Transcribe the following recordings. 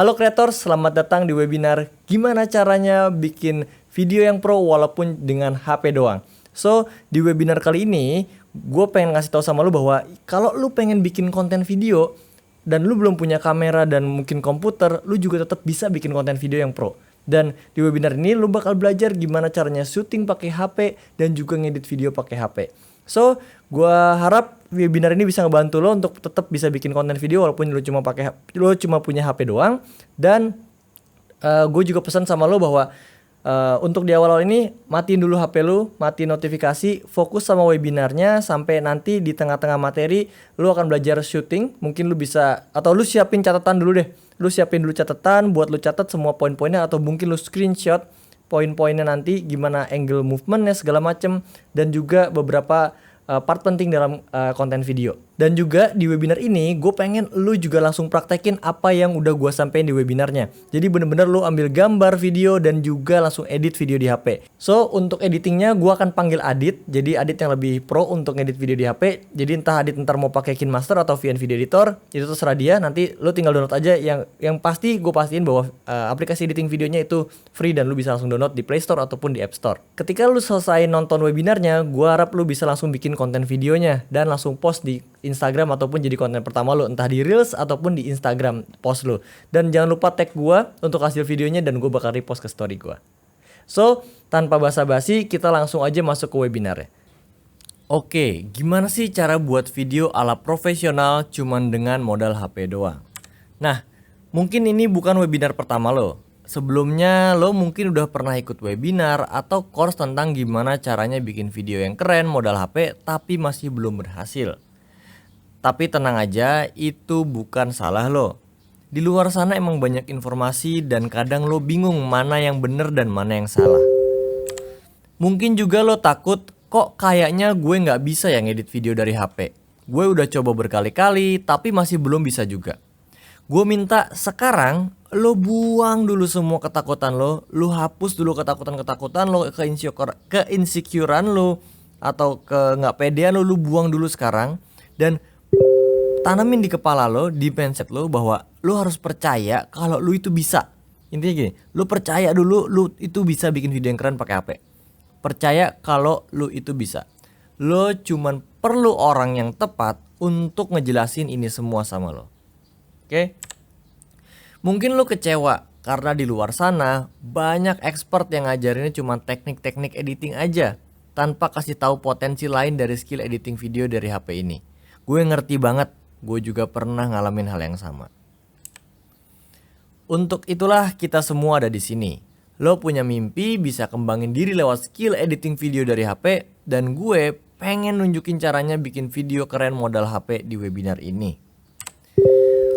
Halo kreator, selamat datang di webinar gimana caranya bikin video yang pro walaupun dengan HP doang. So, di webinar kali ini gue pengen ngasih tahu sama lu bahwa kalau lu pengen bikin konten video dan lu belum punya kamera dan mungkin komputer, lu juga tetap bisa bikin konten video yang pro. Dan di webinar ini lu bakal belajar gimana caranya syuting pakai HP dan juga ngedit video pakai HP. So, gue harap webinar ini bisa ngebantu lo untuk tetap bisa bikin konten video walaupun lo cuma punya HP doang. Dan gue juga pesan sama lo bahwa untuk di awal-awal ini matiin dulu HP lo, matiin notifikasi, fokus sama webinarnya sampai nanti di tengah-tengah materi lo akan belajar syuting. Mungkin lo bisa, atau lo siapin catatan dulu deh. Lo siapin dulu catatan buat lo catat semua poin-poinnya, atau mungkin lo screenshot poin-poinnya nanti, gimana angle movementnya segala macem, dan juga beberapa part penting dalam konten video. Dan juga di webinar ini gue pengen lu juga langsung praktekin apa yang udah gue sampein di webinarnya. Jadi bener-bener lu ambil gambar video dan juga langsung edit video di HP. So untuk editingnya gue akan panggil Adit. Jadi Adit yang lebih pro untuk edit video di HP. Jadi entah Adit ntar mau pakai KineMaster atau VN Video Editor, itu terserah dia. Nanti lu tinggal download aja. Yang pasti gue pastiin bahwa aplikasi editing videonya itu free dan lu bisa langsung download di Play Store ataupun di App Store. Ketika lu selesai nonton webinarnya, gue harap lu bisa langsung bikin konten videonya dan langsung post di Instagram ataupun jadi konten pertama lo, entah di Reels ataupun di Instagram post lo. Dan jangan lupa tag gue untuk hasil videonya dan gue bakal repost ke story gue. So, tanpa basa-basi kita langsung aja masuk ke webinarnya. Oke, gimana sih cara buat video ala profesional cuman dengan modal HP doang? Nah, mungkin ini bukan webinar pertama lo. Sebelumnya lo mungkin udah pernah ikut webinar atau course tentang gimana caranya bikin video yang keren modal HP tapi masih belum berhasil. Tapi tenang aja, itu bukan salah lo. Di luar sana emang banyak informasi dan kadang lo bingung mana yang bener dan mana yang salah. Mungkin juga lo takut, kok kayaknya gue nggak bisa ya ngedit video dari HP. Gue udah coba berkali-kali tapi masih belum bisa juga. Gue minta sekarang lo buang dulu semua ketakutan lo hapus dulu ketakutan-ketakutan lo, keinsecurean lo atau ke nggak pedean lo buang dulu sekarang. Dan tanamin di kepala lo, di mindset lo bahwa lo harus percaya kalau lo itu bisa. Intinya gini, lo percaya dulu lo itu bisa bikin video yang keren pakai HP. Percaya kalau lo itu bisa. Lo cuman perlu orang yang tepat untuk ngejelasin ini semua sama lo. Oke? Mungkin lo kecewa karena di luar sana banyak expert yang ngajarinnya cuma teknik-teknik editing aja tanpa kasih tahu potensi lain dari skill editing video dari HP ini. Gue ngerti banget. Gue juga pernah ngalamin hal yang sama. Untuk itulah kita semua ada di sini. Lo punya mimpi bisa kembangin diri lewat skill editing video dari HP, dan gue pengen nunjukin caranya bikin video keren modal HP di webinar ini.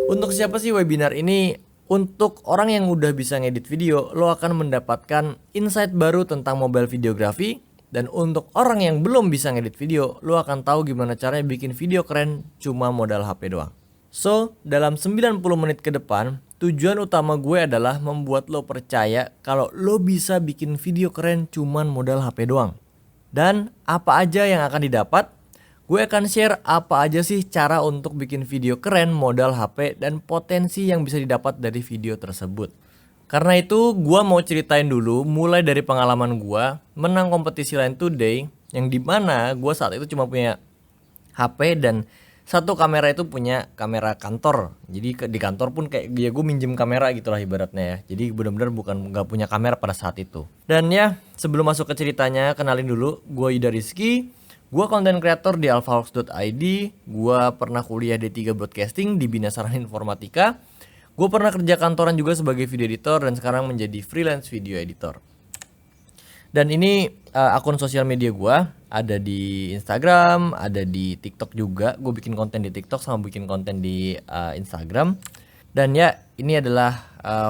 Untuk siapa sih webinar ini? Untuk orang yang udah bisa ngedit video, lo akan mendapatkan insight baru tentang mobile videography. Dan untuk orang yang belum bisa ngedit video, lo akan tahu gimana caranya bikin video keren cuma modal HP doang. So, dalam 90 menit ke depan, tujuan utama gue adalah membuat lo percaya kalau lo bisa bikin video keren cuma modal HP doang. Dan apa aja yang akan didapat? Gue akan share apa aja sih cara untuk bikin video keren modal HP dan potensi yang bisa didapat dari video tersebut. Karena itu gue mau ceritain dulu mulai dari pengalaman gue menang kompetisi Line Today, yang dimana gue saat itu cuma punya HP, dan satu kamera itu punya kamera kantor. Jadi di kantor pun kayak ya gue minjem kamera gitulah ibaratnya ya. Jadi benar-benar bukan nggak punya kamera pada saat itu. Dan ya sebelum masuk ke ceritanya, kenalin dulu, gue Yuda Rizky. Gue konten kreator di alfahawks.id. Gue pernah kuliah D3 Broadcasting di Bina Sarana Informatika. Gue pernah kerja kantoran juga sebagai video editor dan sekarang menjadi freelance video editor. Dan ini akun sosial media gue ada di Instagram, ada di TikTok juga. Gue bikin konten di TikTok sama bikin konten di Instagram. Dan ya ini adalah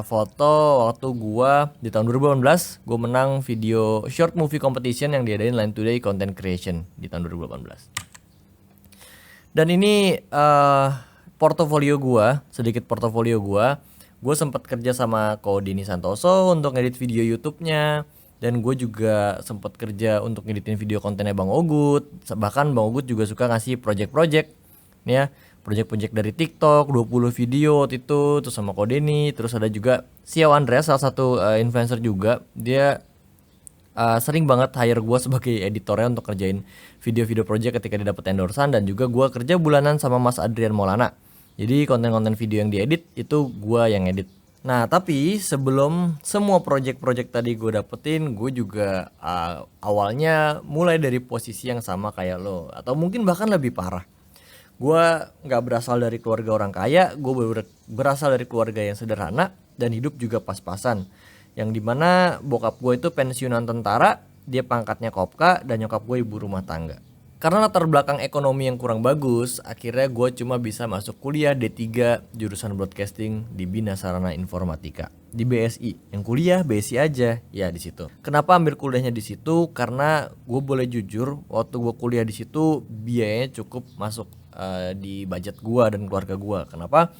foto waktu gue di tahun 2018 gue menang video short movie competition yang diadain Line Today Content Creation di tahun 2018. Dan ini portofolio gue, sedikit portofolio gue. Gue sempat kerja sama Ko Denny Santoso untuk ngedit video YouTube-nya. Dan gue juga sempat kerja untuk ngeditin video kontennya Bang Ogut. Bahkan Bang Ogut juga suka ngasih project-project nih ya, project-project dari TikTok, 20 video waktu itu, terus sama Ko Denny. Terus ada juga Xiao Andreas, salah satu influencer juga. Dia sering banget hire gue sebagai editornya untuk kerjain video-video project ketika dia dapat endorsan. Dan juga gue kerja bulanan sama Mas Adrian Maulana. Jadi konten-konten video yang diedit itu gue yang edit. Nah tapi sebelum semua project-project tadi gue dapetin, gue juga awalnya mulai dari posisi yang sama kayak lo, atau mungkin bahkan lebih parah. Gue gak berasal dari keluarga orang kaya, gue berasal dari keluarga yang sederhana dan hidup juga pas-pasan. Yang dimana bokap gue itu pensiunan tentara, dia pangkatnya kopka, dan nyokap gue ibu rumah tangga. Karena latar belakang ekonomi yang kurang bagus, akhirnya gue cuma bisa masuk kuliah D3 jurusan broadcasting di Bina Sarana Informatika di BSI. Yang kuliah BSI aja ya di situ. Kenapa ambil kuliahnya di situ? Karena gue boleh jujur, waktu gue kuliah di situ biayanya cukup masuk di budget gue dan keluarga gue. Kenapa?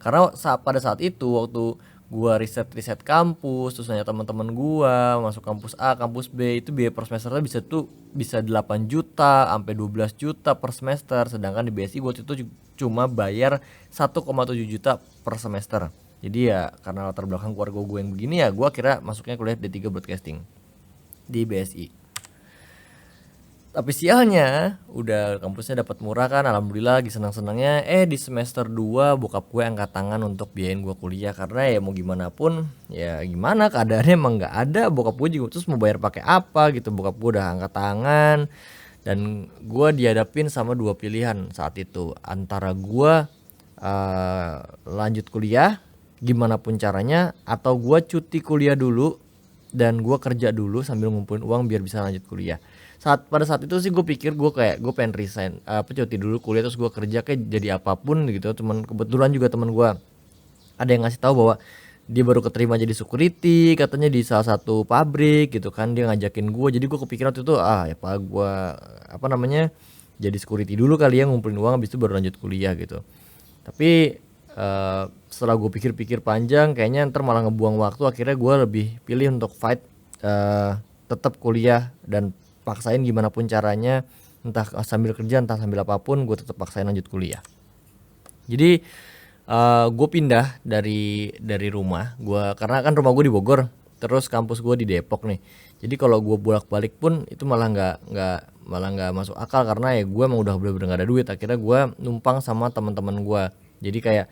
Karena pada saat itu waktu gua riset kampus, terus nanya teman-teman gua masuk kampus A, kampus B, itu biaya per semesternya bisa 8 juta sampai 12 juta per semester. Sedangkan di BSI gua itu cuma bayar 1,7 juta per semester. Jadi ya karena latar belakang keluarga gue yang begini ya, gua kira masuknya kuliah D3 Broadcasting di BSI. Tapi sialnya udah kampusnya dapat murah kan, alhamdulillah lagi senang-senangnya. Di semester 2 bokap gue angkat tangan untuk biayain gue kuliah. Karena ya mau gimana pun, ya gimana keadaannya emang gak ada. Bokap gue juga terus mau bayar pakai apa gitu. Bokap gue udah angkat tangan. Dan gue dihadapin sama dua pilihan saat itu. Antara gue lanjut kuliah gimana pun caranya, atau gue cuti kuliah dulu dan gue kerja dulu sambil ngumpulin uang biar bisa lanjut kuliah. Pada saat itu sih gue pikir gue pengen resign, cuti dulu kuliah terus gue kerja kayak jadi apapun gitu. Cuman kebetulan juga teman gue ada yang ngasih tahu bahwa dia baru keterima jadi security katanya di salah satu pabrik gitu kan. Dia ngajakin gue, jadi gue kepikiran waktu itu gue jadi security dulu kali ya, ngumpulin uang habis itu baru lanjut kuliah gitu. Tapi setelah gue pikir-pikir panjang, kayaknya ntar malah ngebuang waktu. Akhirnya gue lebih pilih untuk fight, tetap kuliah dan paksain gimana pun caranya, entah sambil kerja entah sambil apapun, gue tetap paksain lanjut kuliah. Jadi gue pindah dari rumah gue, karena kan rumah gue di Bogor, terus kampus gue di Depok nih. Jadi kalau gue bolak-balik pun itu malah nggak masuk akal, karena ya gue emang udah bener-bener nggak ada duit. Akhirnya gue numpang sama teman-teman gue. Jadi kayak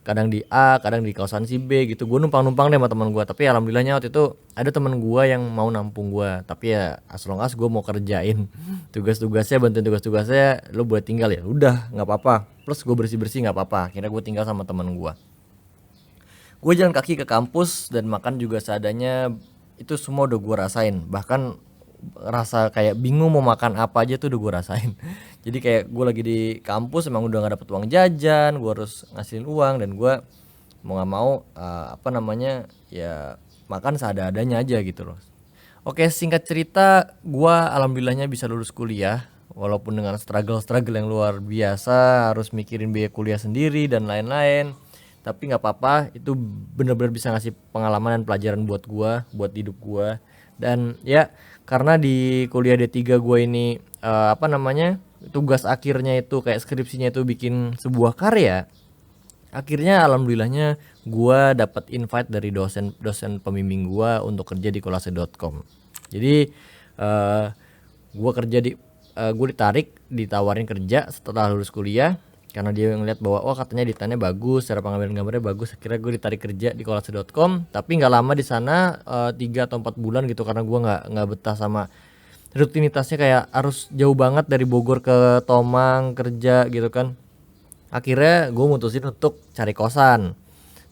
kadang di A, kadang di kawasan si B gitu. Gue numpang deh sama teman gue. Tapi alhamdulillahnya waktu itu ada teman gue yang mau nampung gue. Tapi ya as long as gue mau kerjain tugas-tugasnya, bantuin tugas-tugasnya, lo boleh tinggal ya udah nggak apa-apa. Plus gue bersih-bersih nggak apa-apa. Akhirnya gue tinggal sama teman gue. Gue jalan kaki ke kampus dan makan juga seadanya. Itu semua udah gue rasain. Bahkan rasa kayak bingung mau makan apa aja tuh udah gue rasain. Jadi kayak gue lagi di kampus emang udah gak dapet uang jajan, gue harus ngasihin uang, dan gue mau gak mau ya makan seadanya aja gitu loh. Oke, singkat cerita, gue alhamdulillahnya bisa lulus kuliah walaupun dengan struggle yang luar biasa, harus mikirin biaya kuliah sendiri dan lain-lain. Tapi gak apa-apa, itu bener-bener bisa ngasih pengalaman dan pelajaran buat gue, buat hidup gue. Dan ya karena di kuliah D3 gue ini tugas akhirnya itu kayak skripsinya itu bikin sebuah karya. Akhirnya alhamdulillahnya gue dapat invite dari dosen pembimbing gue untuk kerja di kolase.com. Jadi gue kerja di gue ditawarin kerja setelah lulus kuliah karena dia ngeliat bahwa katanya editannya bagus, cara pengambilan gambarnya bagus. Akhirnya gue ditarik kerja di kolase.com, tapi nggak lama di sana, 3 atau 4 bulan gitu, karena gue nggak betah sama rutinitasnya, kayak harus jauh banget dari Bogor ke Tomang kerja gitu kan. Akhirnya gue mutusin untuk cari kosan.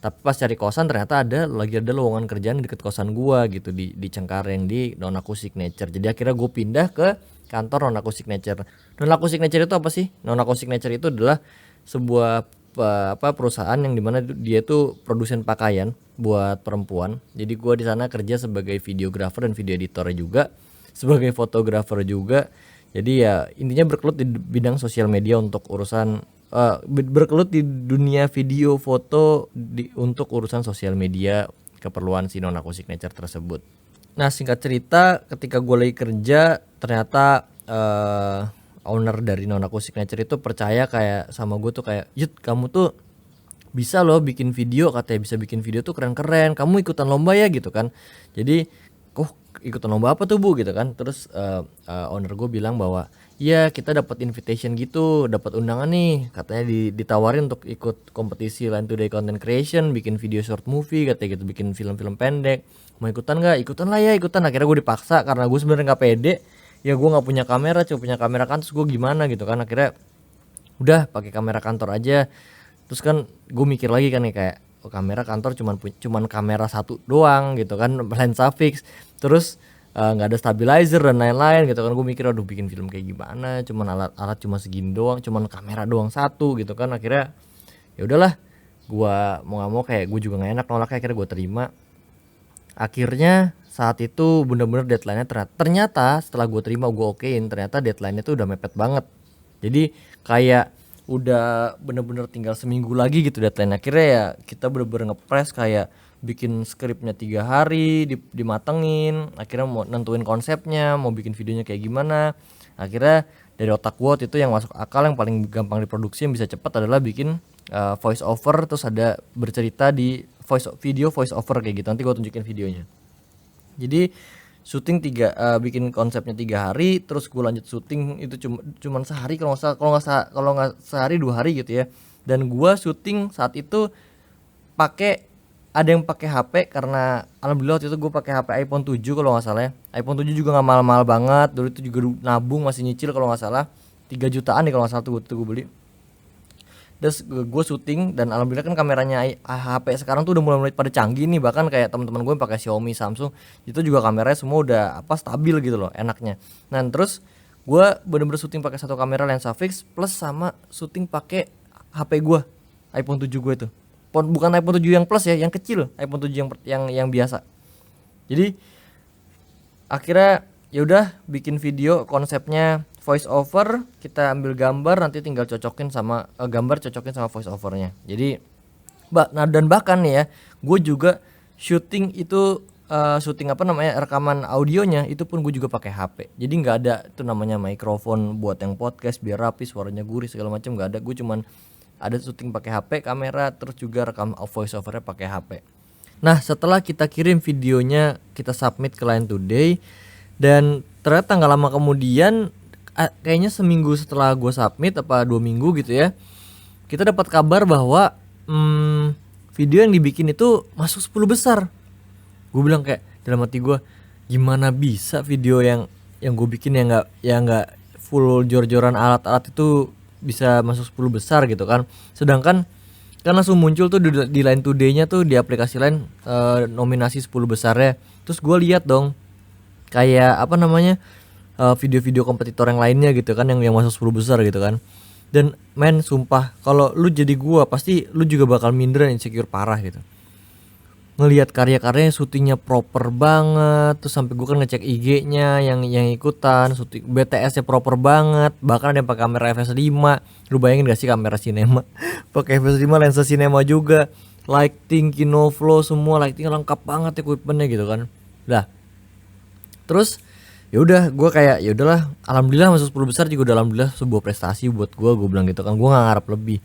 Tapi pas cari kosan ternyata ada lowongan kerjaan di deket kosan gua gitu di Cengkareng di Nonako Signature. Jadi akhirnya gue pindah ke kantor Nonako Signature. Nonako Signature itu apa sih? Nonako Signature itu adalah sebuah perusahaan yang dimana dia tuh produsen pakaian buat perempuan. Jadi gua di sana kerja sebagai videographer dan video editor juga, sebagai fotografer juga. Jadi ya intinya bergelut di bidang sosial media untuk urusan bergelut di dunia video foto untuk urusan sosial media keperluan si Nonako Signature tersebut. Nah singkat cerita, ketika gue lagi kerja ternyata owner dari Nonako Signature itu percaya kayak sama gue tuh, kayak Yud, kamu tuh bisa loh bikin video, katanya bisa bikin video tuh keren-keren, kamu ikutan lomba ya gitu kan. Jadi ikutan lomba apa tuh Bu gitu kan. Terus owner gue bilang bahwa iya kita dapat invitation gitu, dapat undangan nih, katanya ditawarin untuk ikut kompetisi Line Today Content Creation, bikin video short movie katanya gitu, bikin film-film pendek. Mau ikutan nggak? Ikutan lah ya, ikutan. Akhirnya gue dipaksa karena gue sebenarnya nggak pede, ya gue nggak punya kamera, cuma punya kamera kan, terus gue gimana gitu kan. Akhirnya udah pakai kamera kantor aja. Terus kan gue mikir lagi kan nih, kayak kamera kantor cuman kamera satu doang gitu kan, lensa fix, terus nggak ada stabilizer dan lain-lain gitu kan. Gue mikir aduh bikin film kayak gimana, cuman alat cuma segini doang, cuman kamera doang satu gitu kan. Akhirnya ya udahlah, gue mau nggak mau kayak gue juga nggak enak nolaknya, akhirnya gue terima. Akhirnya saat itu bener-bener deadline-nya ternyata setelah gue terima, gue okein, ternyata deadline-nya tuh udah mepet banget. Jadi kayak udah bener-bener tinggal seminggu lagi gitu deadline. Akhirnya ya kita bener-bener ngepres, kayak bikin skripnya 3 hari dimatengin, akhirnya mau nentuin konsepnya, mau bikin videonya kayak gimana. Akhirnya dari otak gue waktu itu yang masuk akal, yang paling gampang diproduksi, yang bisa cepat adalah bikin voice over, terus ada bercerita di voice over kayak gitu. Nanti gue tunjukin videonya. Jadi syuting bikin konsepnya 3 hari, terus gue lanjut syuting itu cuman sehari kalau nggak sehari 2 hari gitu ya. Dan gue syuting saat itu ada yang pakai HP, karena alhamdulillah waktu itu gue pakai HP iPhone 7 kalau nggak salah ya. iPhone 7 juga nggak mahal-mahal banget, dulu itu juga nabung masih nyicil kalau nggak salah 3 jutaan nih kalau nggak salah tuh gue beli. Terus gue syuting, dan alhamdulillah kan kameranya HP sekarang tuh udah mulai pada canggih nih, bahkan kayak teman-teman gue yang pakai Xiaomi, Samsung itu juga kameranya semua udah stabil gitu loh, enaknya. Nah terus gue bener-bener syuting pakai satu kamera lensa fix plus sama syuting pakai HP gue iPhone 7 gue itu. Bukan iPhone 7 yang plus ya, yang kecil, iPhone 7 yang biasa. Jadi akhirnya ya udah bikin video, konsepnya voice over, kita ambil gambar, nanti tinggal cocokin sama cocokin sama voice overnya. Jadi dan bahkan nih ya, gue juga syuting itu rekaman audionya itu pun gue juga pakai HP. Jadi nggak ada itu namanya mikrofon buat yang podcast biar rapi, suaranya gurih segala macam, nggak ada. Gue cuman ada syuting pakai HP kamera, terus juga rekam voice overnya pakai HP. Nah setelah kita kirim videonya, kita submit ke Line Today, dan ternyata nggak lama kemudian, kayaknya seminggu setelah gue submit apa 2 minggu gitu ya, kita dapat kabar bahwa video yang dibikin itu masuk 10 besar. Gue bilang kayak dalam hati gue, gimana bisa video yang gue bikin yang nggak full jor-joran alat-alat itu bisa masuk 10 besar gitu kan. Sedangkan kan langsung muncul tuh di Line Today-nya tuh, di aplikasi Line, nominasi 10 besarnya. Terus gue lihat dong kayak video-video kompetitor yang lainnya gitu kan, yang masuk 10 besar gitu kan. Dan men sumpah, kalau lu jadi gua pasti lu juga bakal minder dan insecure parah gitu. Ngelihat karya-karyanya syutingnya proper banget, terus sampai gua kan ngecek IG-nya yang ikutan syuting, BTS-nya proper banget, bahkan ada yang pakai kamera FS5. Lu bayangin gak sih kamera sinema pakai FS5, lensa sinema juga, lighting, Kinoflow, semua lighting lengkap banget equipmentnya gitu kan. Lah terus ya udah gue kayak ya udahlah, alhamdulillah masuk 10 besar juga udah alhamdulillah sebuah prestasi buat gue bilang gitu kan. Gue nggak ngarep lebih.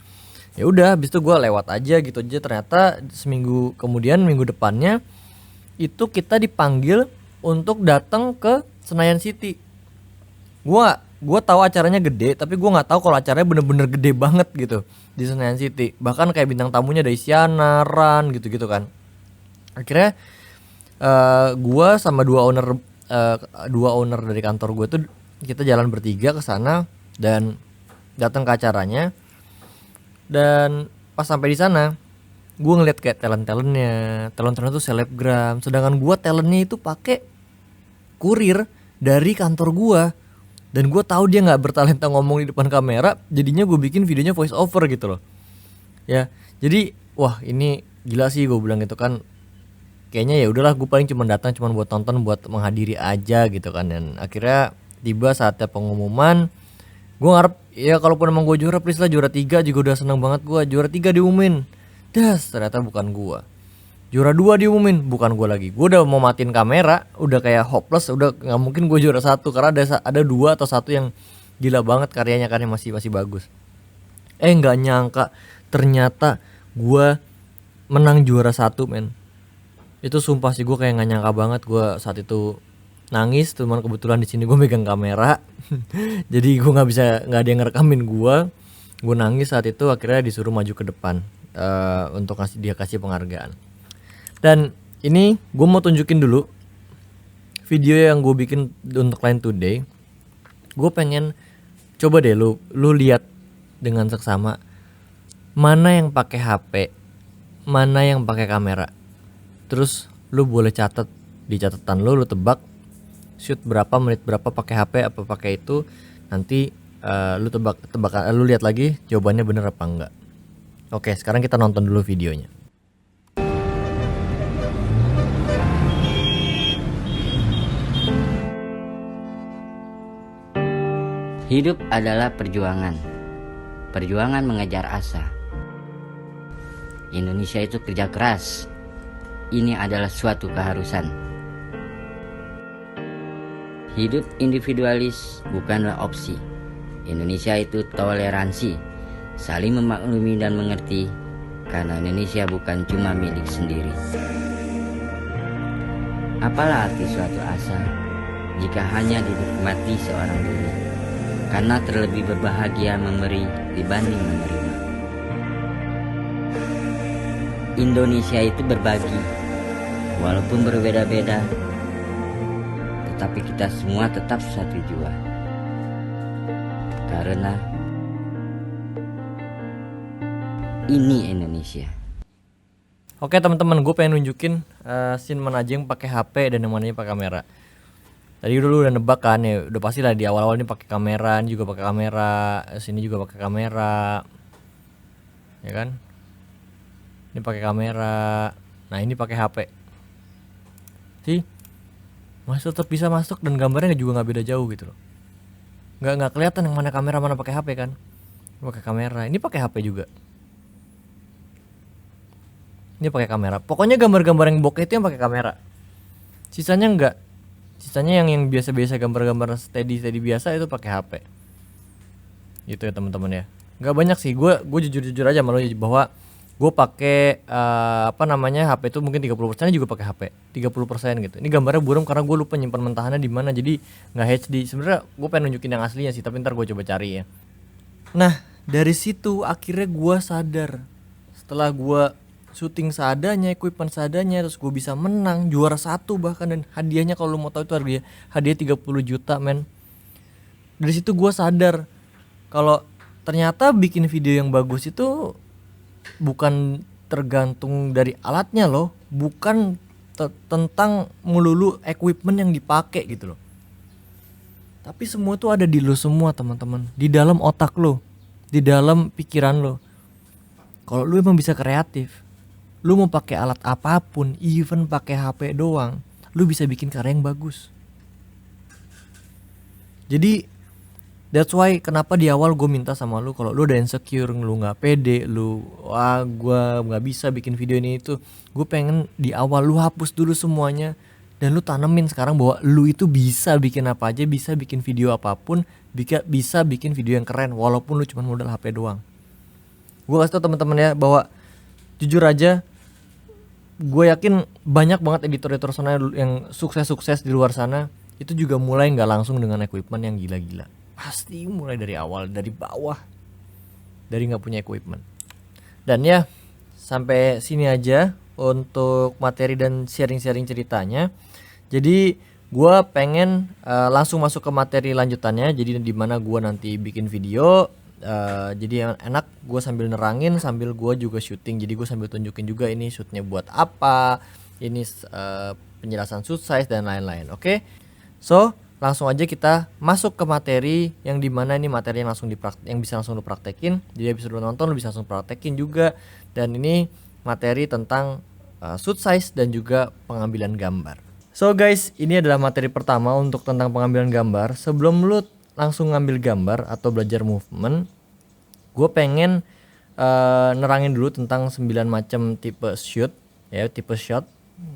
Ya udah habis itu gue lewat aja gitu aja. Ternyata seminggu kemudian, minggu depannya itu kita dipanggil untuk datang ke Senayan City. Gue gue tahu acaranya gede, tapi gue nggak tahu kalau acaranya bener-bener gede banget gitu di Senayan City. Bahkan kayak bintang tamunya ada Isyana, Ran gitu-gitu kan. Akhirnya gue sama dua owner dari kantor gue tuh kita jalan bertiga ke sana dan datang ke acaranya. Dan pas sampai di sana gue ngeliat kayak talent-talentnya tuh selebgram, sedangkan gue talentnya itu pakai kurir dari kantor gue, dan gue tahu dia nggak bertalenta ngomong di depan kamera, jadinya gue bikin videonya voice over gitu loh ya. Jadi wah ini gila sih, gue bilang gitu kan, kayaknya ya udahlah gue paling cuma datang cuma buat tonton, buat menghadiri aja gitu kan. Dan akhirnya tiba saatnya pengumuman. Gue ngarep ya kalaupun emang gue juara, please lah juara 3 juga udah seneng banget gue. Juara 3 diumumin, das ternyata bukan gue. Juara 2 diumumin, bukan gue lagi. Gue udah mau matiin kamera, udah kayak hopeless, udah nggak mungkin gue juara 1 karena ada 2 atau 1 yang gila banget karyanya kan, yang masih bagus. Nggak nyangka ternyata gue menang juara 1 men. Itu sumpah sih gue kayak nggak nyangka banget. Gue saat itu nangis, cuman kebetulan di sini gue megang kamera. Jadi gue nggak ada yang ngerekamin gue nangis saat itu. Akhirnya disuruh maju ke depan untuk kasih penghargaan. Dan ini gue mau tunjukin dulu video yang gue bikin untuk Line Today. Gue pengen coba deh lu lihat dengan seksama mana yang pakai HP, mana yang pakai kamera. Terus lu boleh catat di catatan lu tebak shoot berapa, menit berapa pakai HP apa pakai itu. Nanti lu tebak, lu lihat lagi jawabannya bener apa enggak. Oke, sekarang kita nonton dulu videonya. Hidup adalah perjuangan. Perjuangan mengejar asa. Indonesia itu kerja keras. Ini adalah suatu keharusan. Hidup individualis bukanlah opsi. Indonesia itu toleransi, saling memaklumi dan mengerti, karena Indonesia bukan cuma milik sendiri. Apalah arti suatu asa jika hanya dinikmati seorang diri? Karena terlebih berbahagia memberi dibanding menerima. Indonesia itu berbagi, walaupun berbeda-beda, tetapi kita semua tetap satu jua. Karena ini Indonesia. Oke teman-teman, gue pengen nunjukin scene mana aja yang pakai HP dan yang mananya pakai kamera. Tadi dulu udah nebak kan ya, udah pasti lah di awal-awal ini pakai kamera, ini juga pakai kamera, sini juga pakai kamera, ya kan? Ini pakai kamera, nah ini pakai HP. Sih, masuk tetap bisa masuk dan gambarnya juga nggak beda jauh gitu loh. Nggak kelihatan yang mana kamera mana pakai HP kan? Pakai kamera, ini pakai HP juga. Ini pakai kamera. Pokoknya gambar-gambar yang bokeh itu yang pakai kamera. Sisanya enggak. Sisanya yang biasa-biasa, gambar-gambar steady biasa itu pakai HP. Gitu ya teman-teman ya. Enggak banyak sih. Gue jujur aja malu bahwa gue pakai HP itu mungkin 30% juga pakai HP. 30% gitu. Ini gambarnya buram karena gue lupa nyimpan mentahannya di mana, jadi enggak HD. Sebenarnya gue pengen nunjukin yang aslinya sih, tapi ntar gue coba cari ya. Nah, dari situ akhirnya gue sadar. Setelah gue syuting seadanya, equipment seadanya, terus gue bisa menang juara 1 bahkan, dan hadiahnya kalau lu mau tahu itu hadiah 30 juta men. Dari situ gue sadar kalau ternyata bikin video yang bagus itu bukan tergantung dari alatnya loh, bukan tentang melulu equipment yang dipakai gitu loh. Tapi semua itu ada di lo semua teman-teman, di dalam otak lo, di dalam pikiran lo. Kalau lu emang bisa kreatif, lu mau pakai alat apapun, even pakai HP doang, lu bisa bikin karya yang bagus. Jadi that's why kenapa di awal gue minta sama lu, kalau lu udah insecure, lu nggak pede, gue nggak bisa bikin video ini itu, gue pengen di awal lu hapus dulu semuanya dan lu tanemin sekarang bahwa lu itu bisa bikin apa aja, bisa bikin video apapun, bisa bikin video yang keren walaupun lu cuma modal HP doang. Gue kasih tau teman-teman ya bahwa jujur aja, gue yakin banyak banget editor sana yang sukses di luar sana itu juga mulai nggak langsung dengan equipment yang gila-gila. pasti mulai dari awal, dari bawah, dari nggak punya equipment. Dan ya sampai sini aja untuk materi dan sharing-sharing ceritanya. Jadi gua pengen langsung masuk ke materi lanjutannya. Jadi di mana gua nanti bikin video. Jadi yang enak gue sambil nerangin sambil gue juga syuting, jadi gue sambil tunjukin juga ini shootnya buat apa, ini penjelasan shoot size dan lain-lain. Oke, so langsung aja kita masuk ke materi yang dimana ini materi yang langsung yang bisa langsung lu praktekin. Jadi habis lu nonton lu bisa langsung praktekin juga. Dan ini materi tentang shoot size dan juga pengambilan gambar. So guys, ini adalah materi pertama untuk tentang pengambilan gambar. Sebelum lu langsung ngambil gambar atau belajar movement, gue pengen nerangin dulu tentang 9 macam tipe shoot, ya, tipe shot,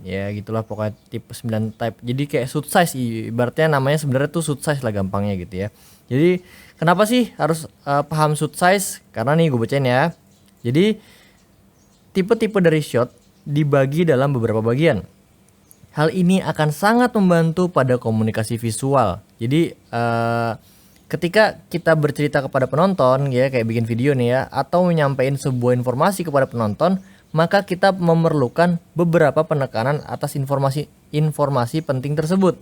ya gitulah pokoknya tipe 9 type. Jadi kayak shoot size, ibaratnya namanya sebenarnya tuh shoot size lah gampangnya gitu ya. Jadi kenapa sih harus paham shoot size? Karena nih gue bacain ya. Jadi tipe-tipe dari shot dibagi dalam beberapa bagian. Hal ini akan sangat membantu pada komunikasi visual. Jadi ketika kita bercerita kepada penonton, ya kayak bikin video nih ya, atau menyampaikan sebuah informasi kepada penonton, maka kita memerlukan beberapa penekanan atas informasi penting tersebut.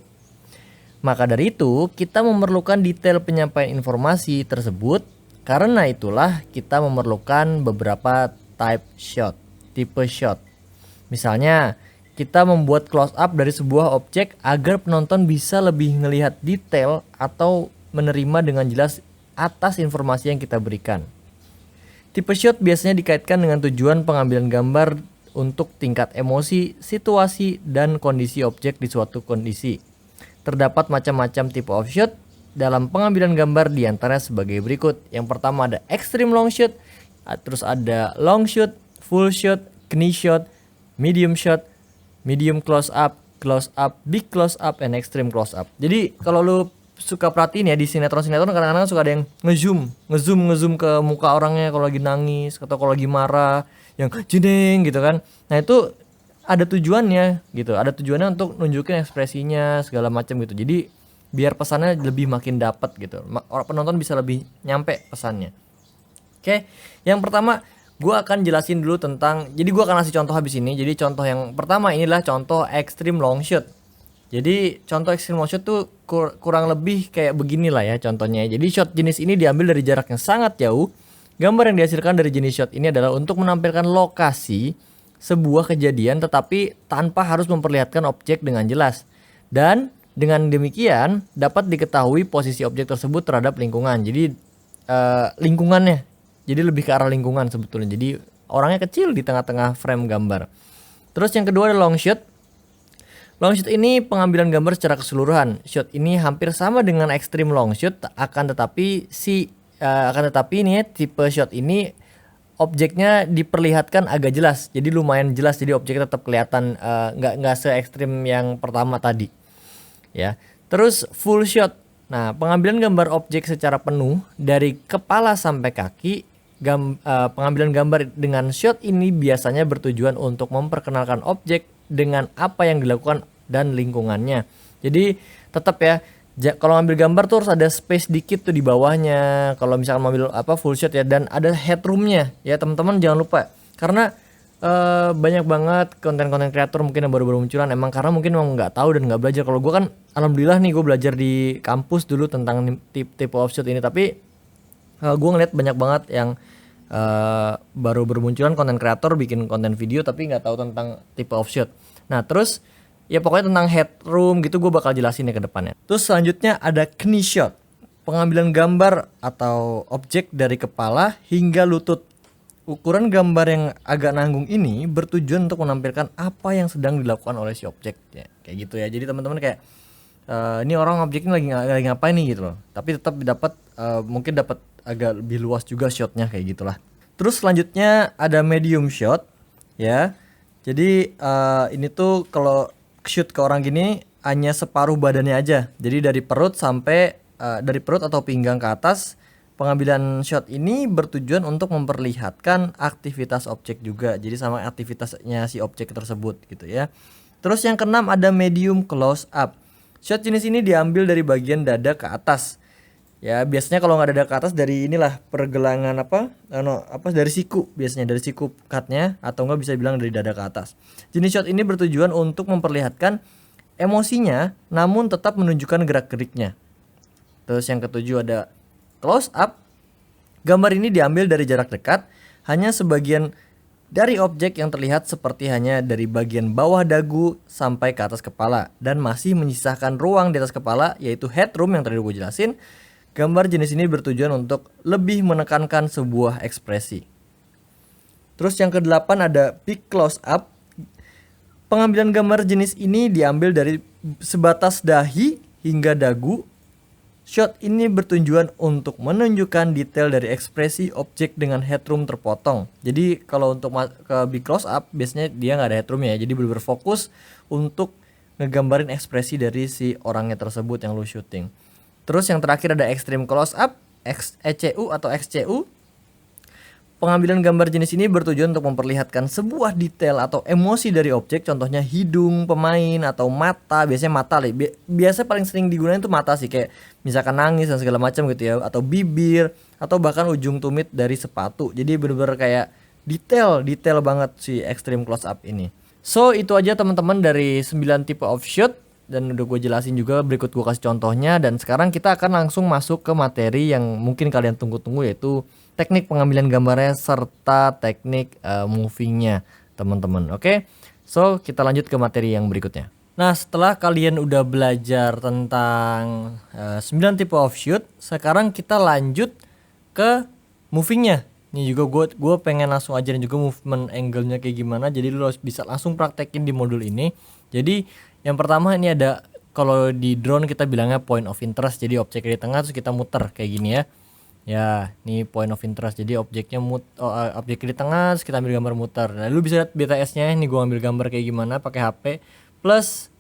Maka dari itu, kita memerlukan detail penyampaian informasi tersebut. Karena itulah kita memerlukan beberapa tipe shot. Misalnya, kita membuat close up dari sebuah objek agar penonton bisa lebih melihat detail atau menerima dengan jelas atas informasi yang kita berikan. Tipe shot biasanya dikaitkan dengan tujuan pengambilan gambar untuk tingkat emosi, situasi, dan kondisi objek di suatu kondisi. Terdapat macam-macam tipe of shot dalam pengambilan gambar, diantaranya sebagai berikut. Yang pertama ada extreme long shot, terus ada long shot, full shot, knee shot, medium shot, medium close up, big close up, and extreme close up. Jadi kalau lu suka perhatiin ya di sinetron kadang-kadang suka ada yang ngezoom ke muka orangnya kalau lagi nangis atau kalau lagi marah, yang jedeng gitu kan. Nah itu ada tujuannya gitu, ada tujuannya untuk nunjukin ekspresinya segala macam gitu. Jadi biar pesannya lebih makin dapat gitu, penonton bisa lebih nyampe pesannya. Oke, yang pertama gue akan jelasin dulu tentang, jadi gue akan kasih contoh habis ini. Jadi contoh yang pertama inilah contoh extreme long shot. Jadi contoh extreme long shot tuh kurang lebih kayak beginilah ya contohnya. Jadi shot jenis ini diambil dari jarak yang sangat jauh. Gambar yang dihasilkan dari jenis shot ini adalah untuk menampilkan lokasi sebuah kejadian tetapi tanpa harus memperlihatkan objek dengan jelas. Dan dengan demikian dapat diketahui posisi objek tersebut terhadap lingkungan. Jadi lingkungannya, jadi lebih ke arah lingkungan sebetulnya. Jadi orangnya kecil di tengah-tengah frame gambar. Terus yang kedua ada long shot. Long shot ini pengambilan gambar secara keseluruhan. Shot ini hampir sama dengan extreme long shot, akan tetapi ini ya, tipe shot ini objeknya diperlihatkan agak jelas. Jadi lumayan jelas, jadi objeknya tetap kelihatan, nggak se ekstrim yang pertama tadi. Ya. Terus full shot. Nah, pengambilan gambar objek secara penuh dari kepala sampai kaki. Pengambilan gambar dengan shot ini biasanya bertujuan untuk memperkenalkan objek dengan apa yang dilakukan dan lingkungannya. Jadi tetap ya, kalau ngambil gambar tuh harus ada space dikit tuh di bawahnya. Kalau misalkan ngambil full shot ya, dan ada headroomnya ya teman-teman, jangan lupa. Karena banyak banget konten-konten kreator mungkin yang baru-baru munculan, emang karena mungkin emang nggak tahu dan nggak belajar. Kalau gue kan alhamdulillah nih, gue belajar di kampus dulu tentang tipe of shot ini, tapi gue ngeliat banyak banget yang baru bermunculan konten kreator bikin konten video tapi nggak tahu tentang tipe of shot. Nah terus ya pokoknya tentang headroom gitu gue bakal jelasin ya ke depannya. Terus selanjutnya ada knee shot, pengambilan gambar atau objek dari kepala hingga lutut. Ukuran gambar yang agak nanggung ini bertujuan untuk menampilkan apa yang sedang dilakukan oleh si objek ya, kayak gitu ya. Jadi teman-teman kayak ini orang objeknya lagi ngapain nih gitu loh, tapi tetap dapat mungkin dapat agak lebih luas juga shotnya kayak gitulah. Terus selanjutnya ada medium shot ya. Jadi ini tuh kalau shoot ke orang gini hanya separuh badannya aja. Jadi dari perut sampai dari perut atau pinggang ke atas. Pengambilan shot ini bertujuan untuk memperlihatkan aktivitas objek juga. Jadi sama aktivitasnya si objek tersebut gitu ya. Terus yang keenam ada medium close up. Shot jenis ini diambil dari bagian dada ke atas. Ya biasanya kalau nggak ada dada ke atas dari inilah pergelangan dari siku, biasanya dari siku cutnya, atau nggak bisa bilang dari dada ke atas. Jenis shot ini bertujuan untuk memperlihatkan emosinya namun tetap menunjukkan gerak-geriknya. Terus yang ketujuh ada close up. Gambar ini diambil dari jarak dekat, hanya sebagian dari objek yang terlihat seperti hanya dari bagian bawah dagu sampai ke atas kepala, dan masih menyisakan ruang di atas kepala yaitu headroom yang tadi gue jelasin. Gambar jenis ini bertujuan untuk lebih menekankan sebuah ekspresi. Terus yang ke-8 ada peak close up. Pengambilan gambar jenis ini diambil dari sebatas dahi hingga dagu. Shot ini bertujuan untuk menunjukkan detail dari ekspresi objek dengan headroom terpotong. Jadi kalau untuk ke big close up biasanya dia nggak ada headroom ya. Jadi benar-benar fokus untuk ngegambarin ekspresi dari si orangnya tersebut yang lu shooting. Terus yang terakhir ada extreme close up, ECU atau XCU. Pengambilan gambar jenis ini bertujuan untuk memperlihatkan sebuah detail atau emosi dari objek, contohnya hidung pemain atau mata. Biasanya mata biasa paling sering digunakan itu mata sih, kayak misalkan nangis dan segala macam gitu ya, atau bibir, atau bahkan ujung tumit dari sepatu. Jadi bener-bener kayak detail banget si extreme close up ini. So itu aja teman-teman dari 9 tipe of shot, dan udah gue jelasin juga, berikut gue kasih contohnya. Dan sekarang kita akan langsung masuk ke materi yang mungkin kalian tunggu-tunggu, yaitu teknik pengambilan gambarnya serta teknik movingnya teman-teman. Oke, so kita lanjut ke materi yang berikutnya. Nah, setelah kalian udah belajar tentang 9 tipe of shoot, sekarang kita lanjut ke movingnya. Ini juga gue pengen langsung ajarin juga movement angle-nya kayak gimana, jadi lu harus bisa langsung praktekin di modul ini. Jadi yang pertama ini ada, kalau di drone kita bilangnya point of interest. Jadi objeknya di tengah terus kita muter kayak gini ya. Ya, ini point of interest. Jadi objeknya objeknya di tengah terus kita ambil gambar muter. Nah, lu bisa lihat BTS-nya. Ini gua ambil gambar kayak gimana pakai HP plus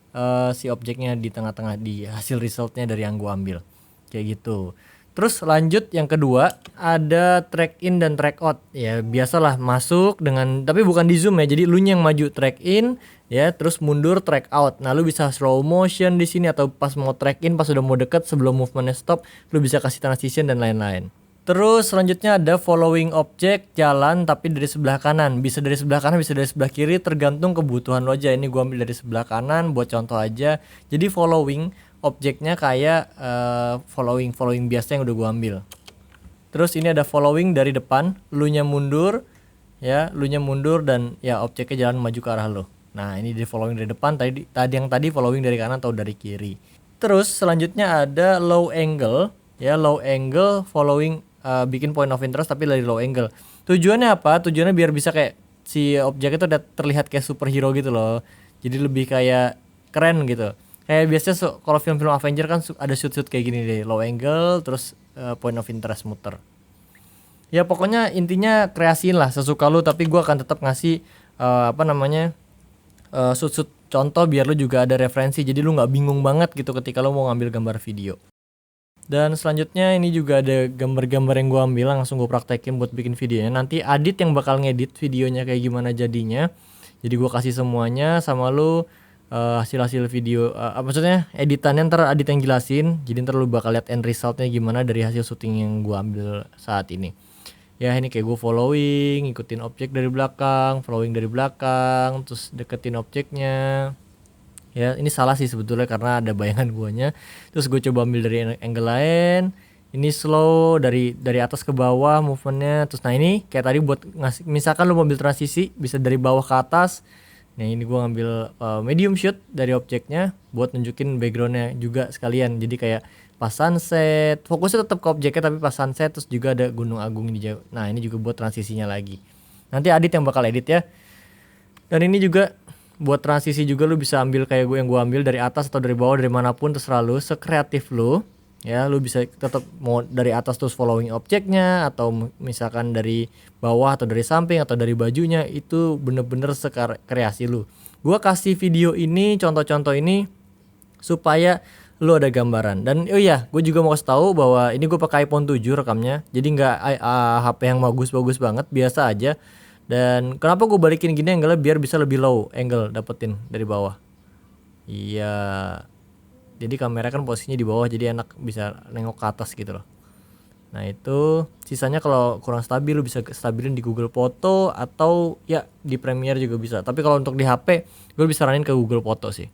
si objeknya di tengah-tengah di hasil resultnya dari yang gua ambil. Kayak gitu. Terus lanjut yang kedua ada track in dan track out. Ya biasalah masuk dengan, tapi bukan di zoom ya. Jadi lu yang maju track in ya, terus mundur track out. Nah, lu bisa slow motion di sini atau pas mau track in, pas udah mau deket sebelum movementnya stop, lu bisa kasih transition dan lain-lain. Terus selanjutnya ada following object, jalan tapi dari sebelah kanan. Bisa dari sebelah kanan, bisa dari sebelah kiri, tergantung kebutuhan lo aja. Ini gua ambil dari sebelah kanan buat contoh aja. Jadi following objeknya kayak following biasa yang udah gua ambil. Terus ini ada following dari depan, lu nya mundur ya, lu nya mundur dan ya objeknya jalan maju ke arah lo. Nah, ini di following dari depan, tadi following dari kanan atau dari kiri. Terus selanjutnya ada low angle ya, low angle following bikin point of interest tapi dari low angle. Tujuannya apa? Tujuannya biar bisa kayak si objek itu terlihat kayak superhero gitu loh. Jadi lebih kayak keren gitu. Kayak biasanya kalau film-film Avenger kan ada shoot-shoot kayak gini deh, low angle terus point of interest muter. Ya pokoknya intinya kreasiin lah sesuka lu, tapi gua akan tetap ngasih shoot contoh biar lu juga ada referensi, jadi lu nggak bingung banget gitu ketika lu mau ngambil gambar video. Dan selanjutnya ini juga ada gambar-gambar yang gua ambil, langsung gua praktekin buat bikin videonya. Nanti Adit yang bakal ngedit videonya kayak gimana jadinya. Jadi gua kasih semuanya sama lu hasil-hasil video, maksudnya editannya ntar Adit yang jelasin. Jadi ntar lu bakal lihat end resultnya gimana dari hasil syuting yang gua ambil saat ini. Ya ini kayak gue following, ikutin objek dari belakang, following dari belakang, terus deketin objeknya. Ya ini salah sih sebetulnya karena ada bayangan guanya. Terus gue coba ambil dari angle lain. Ini slow dari atas ke bawah movementnya. Terus nah ini kayak tadi buat ngasih, misalkan lu mobil transisi bisa dari bawah ke atas. Nah ini gue ngambil medium shoot dari objeknya buat nunjukin backgroundnya juga sekalian. Jadi kayak pas sunset, fokusnya tetap ke objeknya tapi pas sunset, terus juga ada Gunung Agung di jauh. Nah ini juga buat transisinya lagi. Nanti Adit yang bakal edit ya. Dan ini juga buat transisi juga lu bisa ambil kayak gue yang gue ambil dari atas atau dari bawah, dari manapun terserah lu, sekreatif lu. Ya lu bisa tetap mau dari atas terus following objeknya, atau misalkan dari bawah atau dari samping atau dari bajunya, itu bener-bener sekreasi lu. Gue kasih video ini, contoh-contoh ini supaya lu ada gambaran. Dan oh iya, gue juga mau kasih tahu bahwa ini gue pakai iPhone 7 rekamnya. Jadi nggak HP yang bagus-bagus banget, biasa aja. Dan kenapa gue balikin gini angle biar bisa lebih low angle dapetin dari bawah. Iya. Jadi kamera kan posisinya di bawah, jadi enak bisa nengok ke atas gitu loh. Nah itu sisanya kalau kurang stabil lu bisa stabilin di Google Foto atau ya di Premiere juga bisa. Tapi kalau untuk di HP gue bisa saranin ke Google Foto sih.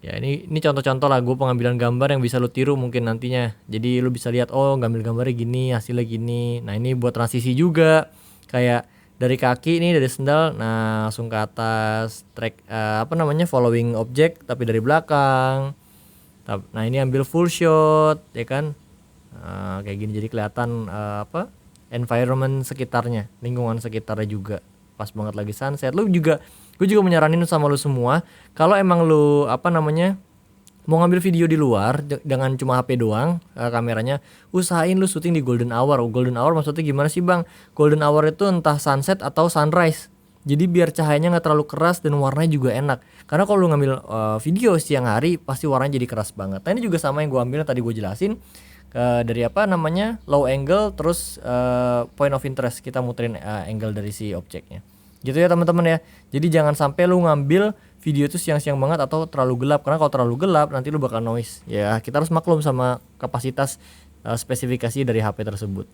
Ya ini contoh-contoh lah gue pengambilan gambar yang bisa lu tiru mungkin nantinya. Jadi lu bisa lihat oh ngambil gambarnya gini, hasilnya gini. Nah ini buat transisi juga kayak dari kaki nih dari sendal, nah langsung ke atas track following object tapi dari belakang. Nah ini ambil full shot ya kan. Kayak gini jadi kelihatan environment sekitarnya, lingkungan sekitarnya juga pas banget lagi sunset. Gue juga menyaranin sama lu semua kalau emang lu mau ngambil video di luar dengan cuma HP doang kameranya, usahain lu syuting di golden hour. Golden hour maksudnya gimana sih bang? Golden hour itu entah sunset atau sunrise, jadi biar cahayanya nggak terlalu keras dan warnanya juga enak. Karena kalau lu ngambil video siang hari pasti warnanya jadi keras banget. Nah ini juga sama yang gue ambil tadi gue jelasin dari low angle terus point of interest, kita muterin angle dari si objeknya gitu ya teman-teman ya. Jadi jangan sampai lu ngambil video itu siang-siang banget atau terlalu gelap, karena kalau terlalu gelap nanti lu bakal noise ya. Kita harus maklum sama kapasitas spesifikasi dari HP tersebut.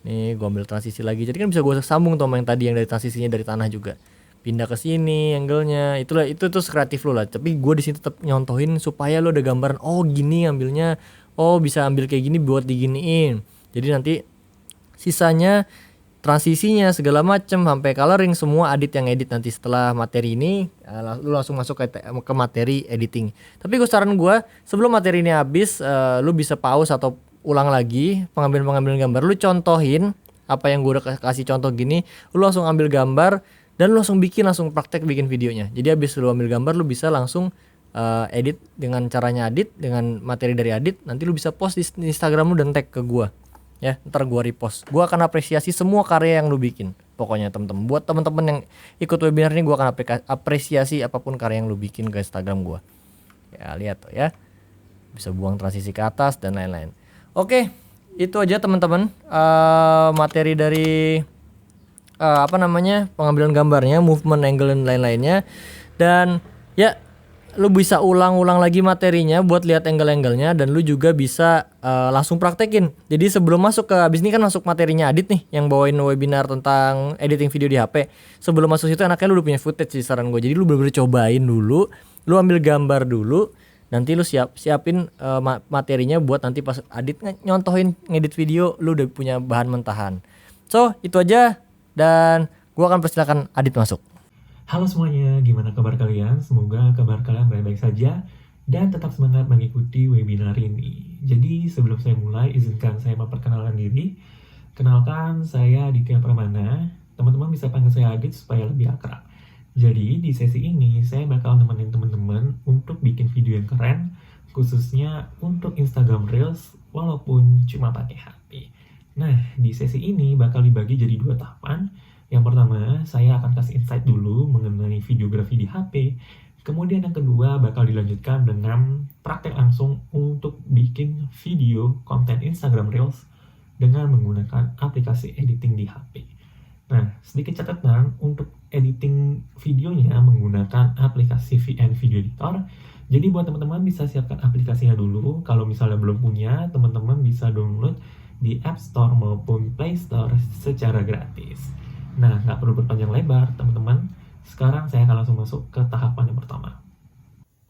Nih gue ambil transisi lagi, jadi kan bisa gue sambung tuh sama yang tadi yang dari transisinya dari tanah juga, pindah ke sini angle-nya. Itu tuh kreatif lu lah, tapi gue di sini tetap nyontohin supaya lu ada gambaran oh gini ambilnya, oh bisa ambil kayak gini buat diginiin. Jadi nanti sisanya transisinya segala macem sampai coloring semua Adit yang edit nanti setelah materi ini. Lu langsung masuk ke materi editing. Tapi gue saran gue sebelum materi ini habis lu bisa pause atau ulang lagi pengambilan gambar. Lu contohin apa yang gue udah kasih contoh gini, lu langsung ambil gambar dan lu langsung praktek bikin videonya. Jadi habis lu ambil gambar lu bisa langsung edit dengan caranya Adit, dengan materi dari Adit. Nanti lu bisa post di Instagram lu dan tag ke gue ya, ntar gua repost. Gua akan apresiasi semua karya yang lu bikin. Pokoknya temen-temen, buat temen-temen yang ikut webinar ini gua akan apresiasi apapun karya yang lu bikin ke Instagram gua. Ya lihat tuh ya, bisa buang transisi ke atas dan lain-lain. Oke, itu aja teman-teman materi dari pengambilan gambarnya, movement, angle dan lain-lainnya. Dan ya lu bisa ulang-ulang lagi materinya buat lihat angle-angle-nya, dan lu juga bisa langsung praktekin. Jadi sebelum masuk ke abis ini kan masuk materinya Adit nih yang bawain webinar tentang editing video di HP. Sebelum masuk situ enaknya lu udah punya footage sih saran gue. Jadi lu bener-bener cobain dulu, lu ambil gambar dulu, nanti lu siapin materinya buat nanti pas Adit nyontohin ngedit video lu udah punya bahan mentahan. So itu aja, dan gua akan persilakan Adit masuk. Halo semuanya, gimana kabar kalian? Semoga kabar kalian baik-baik saja dan tetap semangat mengikuti webinar ini. Jadi sebelum saya mulai, izinkan saya memperkenalkan diri. Kenalkan, saya Aditya Pramana. Teman-teman bisa panggil saya Adit supaya lebih akrab. Jadi di sesi ini saya bakal nemenin teman-teman untuk bikin video yang keren, khususnya untuk Instagram Reels walaupun cuma pakai HP. Nah, di sesi ini bakal dibagi jadi 2 tahapan. Yang pertama, saya akan kasih insight dulu mengenai videografi di HP. Kemudian yang kedua bakal dilanjutkan dengan praktek langsung untuk bikin video konten Instagram Reels dengan menggunakan aplikasi editing di HP. Nah, sedikit catatan untuk editing videonya menggunakan aplikasi VN Video Editor. Jadi buat teman-teman bisa siapkan aplikasinya dulu. Kalau misalnya belum punya, teman-teman bisa download di App Store maupun Play Store secara gratis. Nah, nggak perlu berpanjang lebar, teman-teman. Sekarang saya akan langsung masuk ke tahapan yang pertama.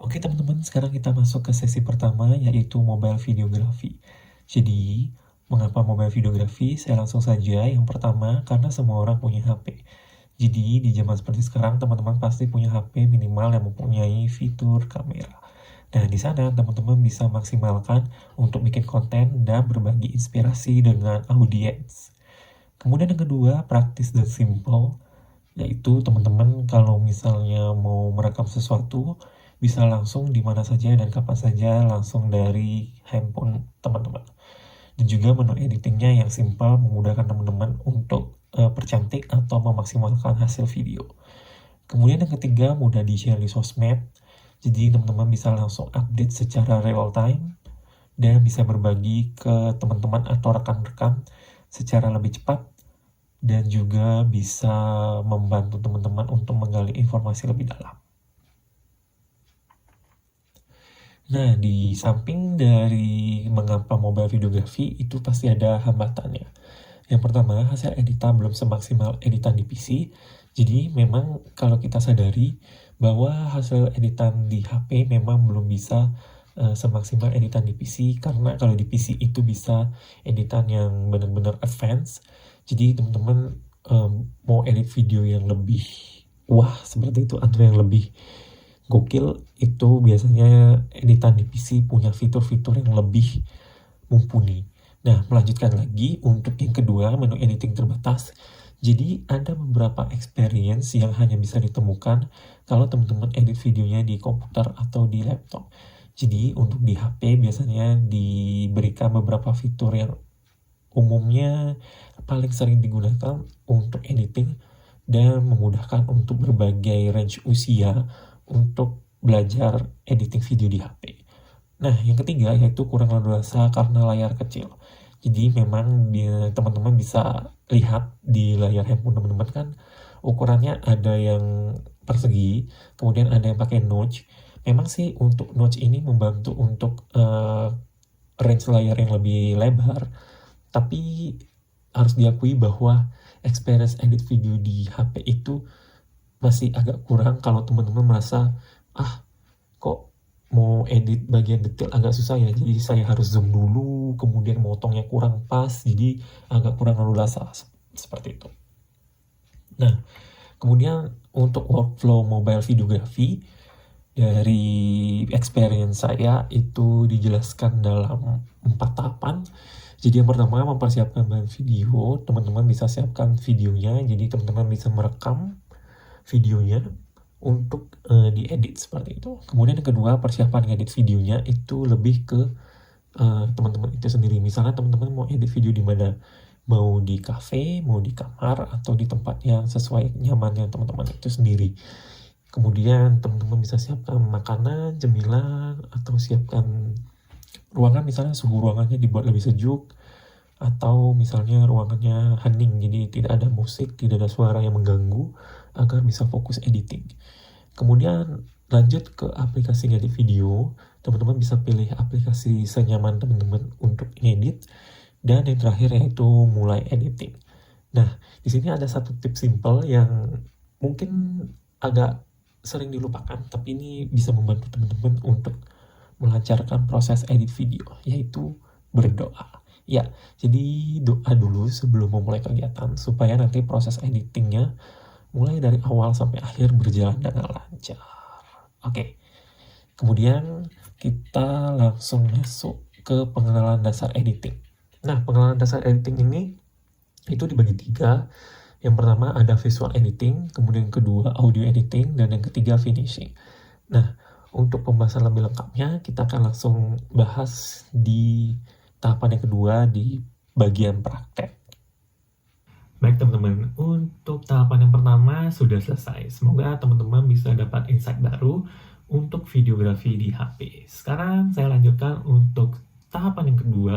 Oke, teman-teman, sekarang kita masuk ke sesi pertama, yaitu mobile videografi. Jadi, mengapa mobile videografi? Saya langsung saja. Yang pertama, karena semua orang punya HP. Jadi, di zaman seperti sekarang, teman-teman pasti punya HP minimal yang mempunyai fitur kamera. Nah, di sana teman-teman bisa maksimalkan untuk bikin konten dan berbagi inspirasi dengan audiens. Kemudian yang kedua, praktis dan simple, yaitu teman-teman kalau misalnya mau merekam sesuatu, bisa langsung di mana saja dan kapan saja langsung dari handphone teman-teman. Dan juga menu editingnya yang simple, memudahkan teman-teman untuk percantik atau memaksimalkan hasil video. Kemudian yang ketiga, mudah di-share di sosmed, jadi teman-teman bisa langsung update secara real time dan bisa berbagi ke teman-teman atau rekan-rekan secara lebih cepat, dan juga bisa membantu teman-teman untuk menggali informasi lebih dalam. Nah, di samping dari mengapa mobile videography itu pasti ada hambatannya. Yang pertama, hasil editan belum semaksimal editan di PC. Jadi memang kalau kita sadari bahwa hasil editan di HP memang belum bisa semaksimal editan di PC, karena kalau di PC itu bisa editan yang benar-benar advance. Jadi teman-teman mau edit video yang lebih wah seperti itu atau yang lebih gokil, itu biasanya editan di PC punya fitur-fitur yang lebih mumpuni. Nah, melanjutkan lagi untuk yang kedua, menu editing terbatas. Jadi ada beberapa experience yang hanya bisa ditemukan kalau teman-teman edit videonya di komputer atau di laptop. Jadi untuk di HP biasanya diberikan beberapa fitur yang umumnya paling sering digunakan untuk editing dan memudahkan untuk berbagai range usia untuk belajar editing video di HP. Nah, yang ketiga yaitu kurang leluasa karena layar kecil. Jadi memang teman-teman bisa lihat di layar handphone teman-teman kan ukurannya ada yang persegi, kemudian ada yang pakai notch. Memang sih untuk notch ini membantu untuk range layar yang lebih lebar, tapi harus diakui bahwa experience edit video di HP itu masih agak kurang kalau teman-teman merasa kok mau edit bagian detail agak susah ya, jadi saya harus zoom dulu, kemudian motongnya kurang pas, jadi agak kurang leluasa seperti itu. Nah, kemudian untuk workflow mobile videography dari experience saya itu dijelaskan dalam 4 tahapan. Jadi yang pertama, mempersiapkan bahan video. Teman-teman bisa siapkan videonya, jadi teman-teman bisa merekam videonya untuk diedit seperti itu. Kemudian yang kedua, persiapan edit videonya itu lebih ke teman-teman itu sendiri. Misalnya teman-teman mau edit video di mana, mau di cafe, mau di kamar, atau di tempat yang sesuai nyamannya teman-teman itu sendiri. Kemudian teman-teman bisa siapkan makanan, cemilan, atau siapkan ruangan, misalnya suhu ruangannya dibuat lebih sejuk, atau misalnya ruangannya hening, jadi tidak ada musik, tidak ada suara yang mengganggu, agar bisa fokus editing. Kemudian lanjut ke aplikasi ngedit video. Teman-teman bisa pilih aplikasi senyaman teman-teman untuk ngedit. Dan yang terakhir yaitu mulai editing. Nah, di sini ada satu tips simple yang mungkin agak sering dilupakan, tapi ini bisa membantu teman-teman untuk melancarkan proses edit video, yaitu berdoa. Ya, jadi doa dulu sebelum memulai kegiatan supaya nanti proses editingnya mulai dari awal sampai akhir berjalan dengan lancar. Oke. Kemudian kita langsung masuk ke pengenalan dasar editing. Nah, pengenalan dasar editing ini itu dibagi 3. Yang pertama ada visual editing, kemudian yang kedua audio editing, dan yang ketiga finishing. Nah, untuk pembahasan lebih lengkapnya kita akan langsung bahas di tahapan yang kedua di bagian praktek. Baik teman-teman, untuk tahapan yang pertama sudah selesai. Semoga teman-teman bisa dapat insight baru untuk videografi di HP. Sekarang saya lanjutkan untuk tahapan yang kedua,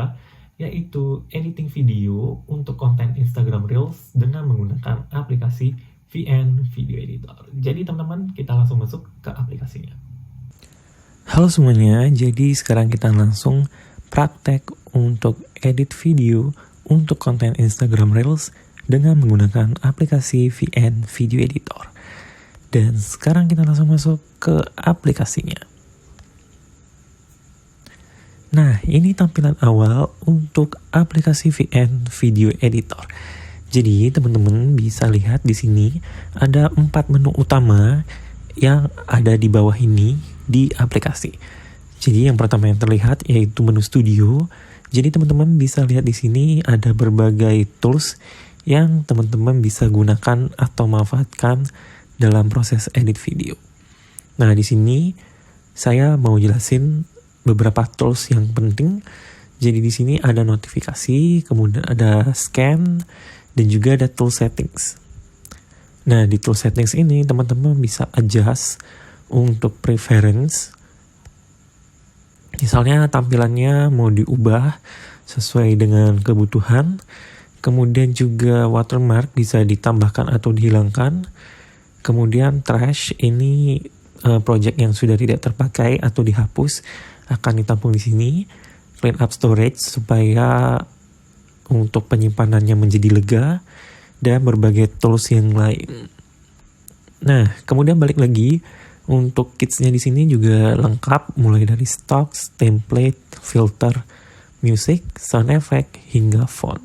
yaitu editing video untuk konten Instagram Reels dengan menggunakan aplikasi VN Video Editor. Jadi teman-teman, kita langsung masuk ke aplikasinya. Halo semuanya, jadi sekarang kita langsung praktek untuk edit video untuk konten Instagram Reels dengan menggunakan aplikasi VN Video Editor. Dan sekarang kita langsung masuk ke aplikasinya. Nah, ini tampilan awal untuk aplikasi VN Video Editor. Jadi, teman-teman bisa lihat di sini ada 4 menu utama yang ada di bawah ini di aplikasi. Jadi, yang pertama yang terlihat yaitu menu studio. Jadi, teman-teman bisa lihat di sini ada berbagai tools yang teman-teman bisa gunakan atau manfaatkan dalam proses edit video. Nah, di sini saya mau jelasin beberapa tools yang penting. Jadi di sini ada notifikasi, kemudian ada scan, dan juga ada tool settings. Nah, di tool settings ini teman-teman bisa adjust untuk preference. Misalnya tampilannya mau diubah sesuai dengan kebutuhan. Kemudian juga watermark bisa ditambahkan atau dihilangkan. Kemudian trash ini project yang sudah tidak terpakai atau dihapus akan ditampung di sini. Clean up storage supaya untuk penyimpanannya menjadi lega, dan berbagai tools yang lain. Nah, kemudian balik lagi untuk kitsnya di sini juga lengkap, mulai dari stocks, template, filter, music, sound effect, hingga font.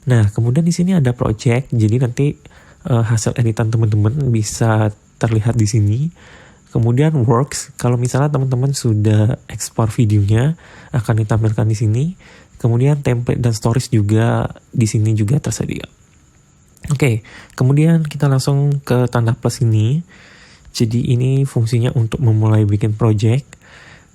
Nah, kemudian di sini ada project, jadi nanti hasil editan teman-teman bisa terlihat di sini. Kemudian works, kalau misalnya teman-teman sudah ekspor videonya akan ditampilkan di sini. Kemudian template dan stories juga di sini juga tersedia. Oke, kemudian kita langsung ke tanda plus ini. Jadi ini fungsinya untuk memulai bikin project.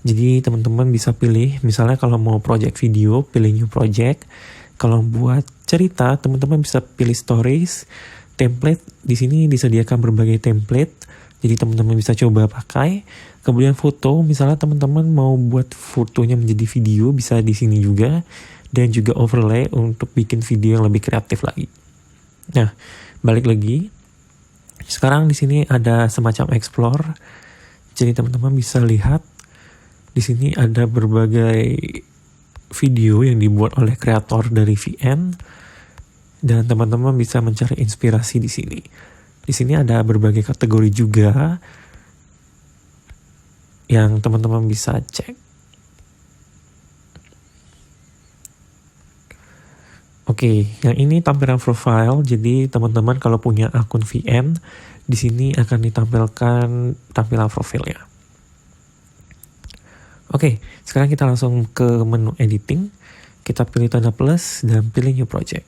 Jadi teman-teman bisa pilih, misalnya kalau mau project video, pilih new project. Kalau buat cerita, teman-teman bisa pilih stories, template. Di sini disediakan berbagai template. Jadi teman-teman bisa coba pakai. Kemudian foto, misalnya teman-teman mau buat fotonya menjadi video, bisa di sini juga. Dan juga overlay untuk bikin video yang lebih kreatif lagi. Nah, balik lagi. Sekarang di sini ada semacam explore. Jadi teman-teman bisa lihat di sini ada berbagai video yang dibuat oleh kreator dari VN, dan teman-teman bisa mencari inspirasi di sini. Di sini ada berbagai kategori juga yang teman-teman bisa cek. Oke, yang ini tampilan profile. Jadi teman-teman kalau punya akun VN, di sini akan ditampilkan tampilan profilnya. Oke, sekarang kita langsung ke menu editing. Kita pilih tanda plus dan pilih new project.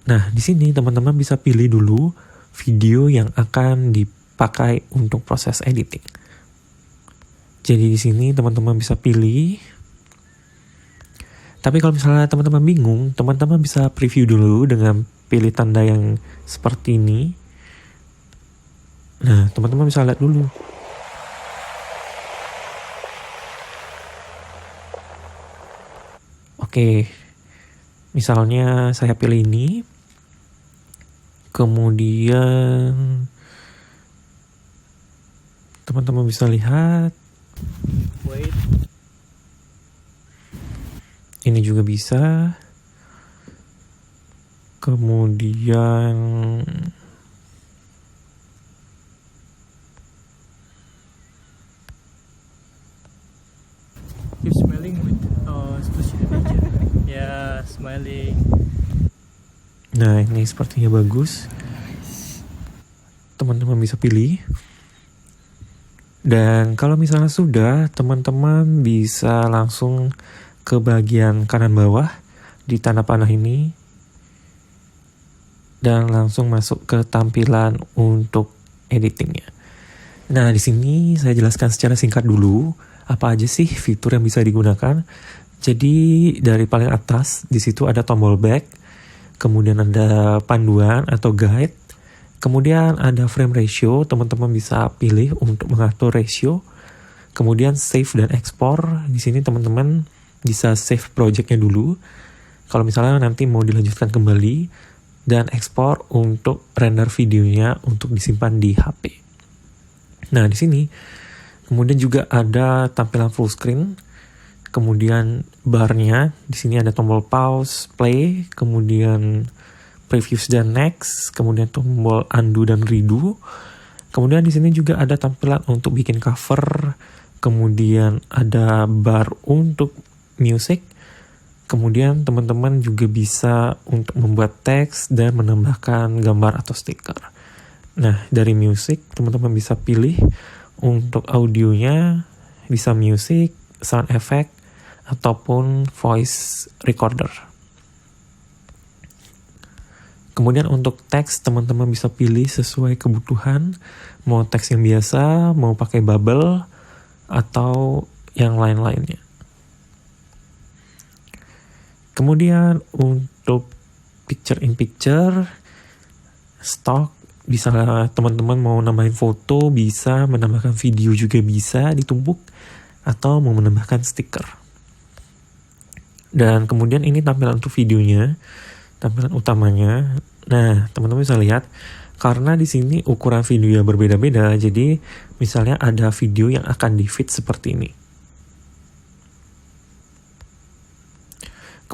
Nah, di sini teman-teman bisa pilih dulu video yang akan dipakai untuk proses editing. Jadi di sini teman-teman bisa pilih. Tapi kalau misalnya teman-teman bingung, teman-teman bisa preview dulu dengan pilih tanda yang seperti ini. Nah, teman-teman bisa lihat dulu. Oke, misalnya saya pilih ini. Kemudian teman-teman bisa lihat. Wait. Ini juga bisa. Kemudian Keep smiling with expression image. Ya, smiling. nah, ini sepertinya bagus. Teman-teman bisa pilih. Dan kalau misalnya sudah, teman-teman bisa langsung ke bagian kanan bawah di tanda panah ini dan langsung masuk ke tampilan untuk editingnya. Nah, di sini saya jelaskan secara singkat dulu apa aja sih fitur yang bisa digunakan. Jadi dari paling atas di situ ada tombol back, kemudian ada panduan atau guide, kemudian ada frame ratio, teman-teman bisa pilih untuk mengatur ratio. Kemudian save dan export, di sini teman-teman bisa save projectnya dulu. Kalau misalnya nanti mau dilanjutkan kembali, dan ekspor untuk render videonya untuk disimpan di HP. Nah, di sini kemudian juga ada tampilan full screen. Kemudian barnya, di sini ada tombol pause, play, kemudian previews dan next, kemudian tombol undo dan redo. Kemudian di sini juga ada tampilan untuk bikin cover, kemudian ada bar untuk music. Kemudian teman-teman juga bisa untuk membuat teks dan menambahkan gambar atau stiker. Nah, dari music teman-teman bisa pilih untuk audionya, bisa music, sound effect, ataupun voice recorder. Kemudian untuk teks teman-teman bisa pilih sesuai kebutuhan, mau teks yang biasa, mau pakai bubble, atau yang lain-lainnya. Kemudian untuk picture in picture, stock, bisa teman-teman mau nambahin foto, bisa menambahkan video juga bisa ditumpuk, atau mau menambahkan stiker. Dan kemudian ini tampilan untuk videonya, tampilan utamanya. Nah, teman-teman bisa lihat, karena di sini ukuran video berbeda-beda, jadi misalnya ada video yang akan di feed seperti ini.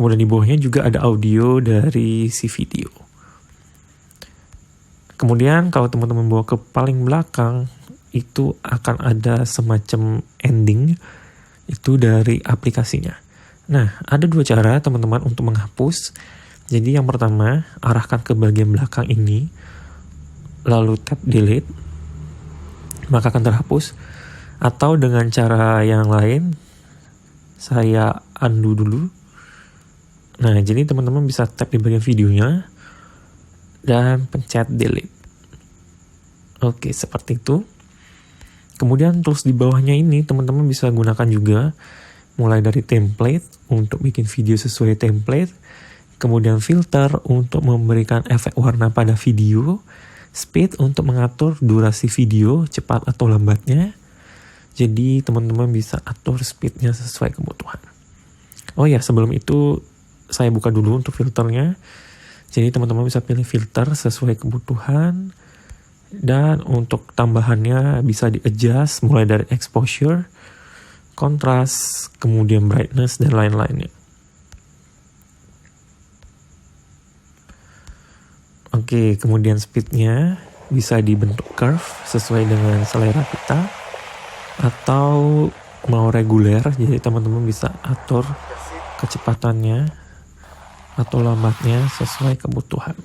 Kemudian di bawahnya juga ada audio dari si video. Kemudian kalau teman-teman bawa ke paling belakang, itu akan ada semacam ending itu dari aplikasinya. Nah, ada dua cara teman-teman untuk menghapus. Jadi yang pertama, arahkan ke bagian belakang ini, lalu tap delete, maka akan terhapus. Atau dengan cara yang lain, saya undo dulu. Nah, jadi teman-teman bisa tap di bagian videonya dan pencet delete. Oke, seperti itu. Kemudian tools di bawahnya ini teman-teman bisa gunakan juga, mulai dari template untuk bikin video sesuai template, kemudian filter untuk memberikan efek warna pada video, speed untuk mengatur durasi video cepat atau lambatnya. Jadi teman-teman bisa atur speednya sesuai kebutuhan. Oh ya, sebelum itu saya buka dulu untuk filternya. Jadi teman-teman bisa pilih filter sesuai kebutuhan. Dan untuk tambahannya bisa di-adjust mulai dari exposure, kontras, kemudian brightness, dan lain-lainnya. Oke, kemudian speednya bisa dibentuk curve sesuai dengan selera kita. Atau mau reguler, jadi teman-teman bisa atur kecepatannya atau lambatnya sesuai kebutuhan.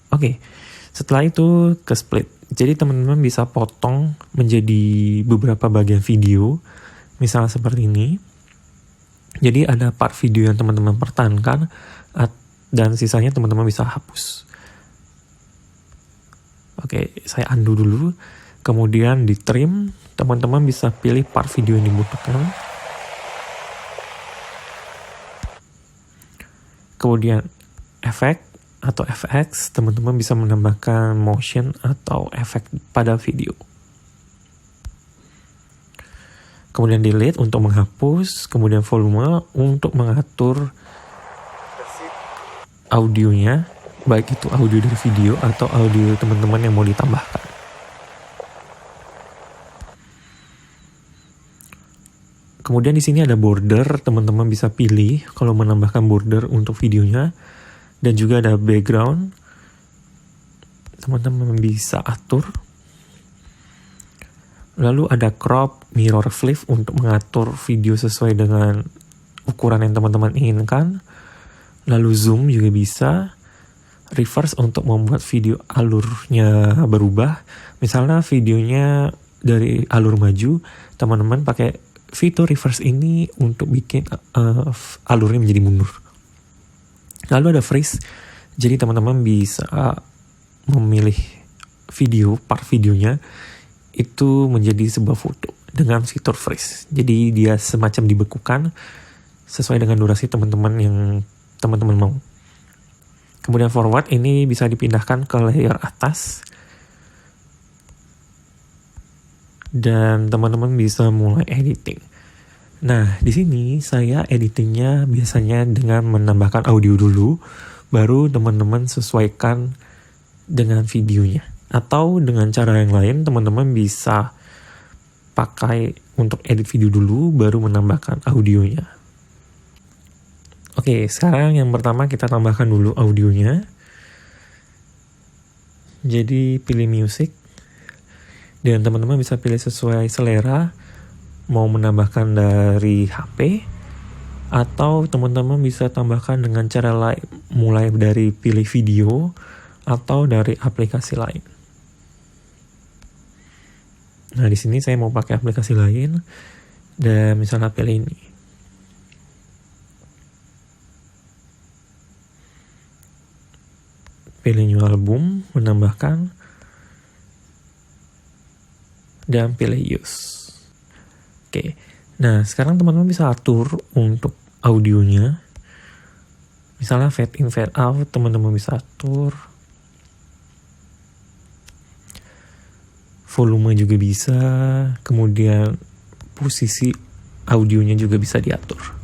Oke, setelah itu ke split. Jadi teman-teman bisa potong menjadi beberapa bagian video, misalnya seperti ini. Jadi ada part video yang teman-teman pertahankan dan sisanya teman-teman bisa hapus. Oke, saya undo dulu. Kemudian di trim, teman-teman bisa pilih part video yang dibutuhkan. Kemudian efek atau FX, teman-teman bisa menambahkan motion atau efek pada video. Kemudian delete untuk menghapus, kemudian volume untuk mengatur audionya, baik itu audio dari video atau audio teman-teman yang mau ditambahkan. Kemudian di sini ada border, teman-teman bisa pilih kalau menambahkan border untuk videonya, dan juga ada background, teman-teman bisa atur. Lalu ada crop, mirror flip untuk mengatur video sesuai dengan ukuran yang teman-teman inginkan. Lalu zoom juga bisa. Reverse untuk membuat video alurnya berubah. Misalnya videonya dari alur maju, teman-teman pakai fitur reverse ini untuk bikin alurnya menjadi mundur. Lalu ada freeze, jadi teman-teman bisa memilih video, part videonya itu menjadi sebuah foto dengan fitur freeze. Jadi dia semacam dibekukan sesuai dengan durasi teman-teman yang teman-teman mau. Kemudian forward ini bisa dipindahkan ke layer atas. Dan teman-teman bisa mulai editing. Nah, di sini saya editingnya biasanya dengan menambahkan audio dulu, baru teman-teman sesuaikan dengan videonya. Atau dengan cara yang lain, teman-teman bisa pakai untuk edit video dulu, baru menambahkan audionya. Oke, sekarang yang pertama kita tambahkan dulu audionya. Jadi pilih music. Dan teman-teman bisa pilih sesuai selera. Mau menambahkan dari HP. Atau teman-teman bisa tambahkan dengan cara lain. Mulai dari pilih video. Atau dari aplikasi lain. Nah, di sini saya mau pakai aplikasi lain. Dan misalnya pilih ini. Pilih new album, menambahkan, dan pilih use. Oke, nah sekarang teman-teman bisa atur untuk audionya. Misalnya fade in, fade out, teman-teman bisa atur. Volume juga bisa, kemudian posisi audionya juga bisa diatur.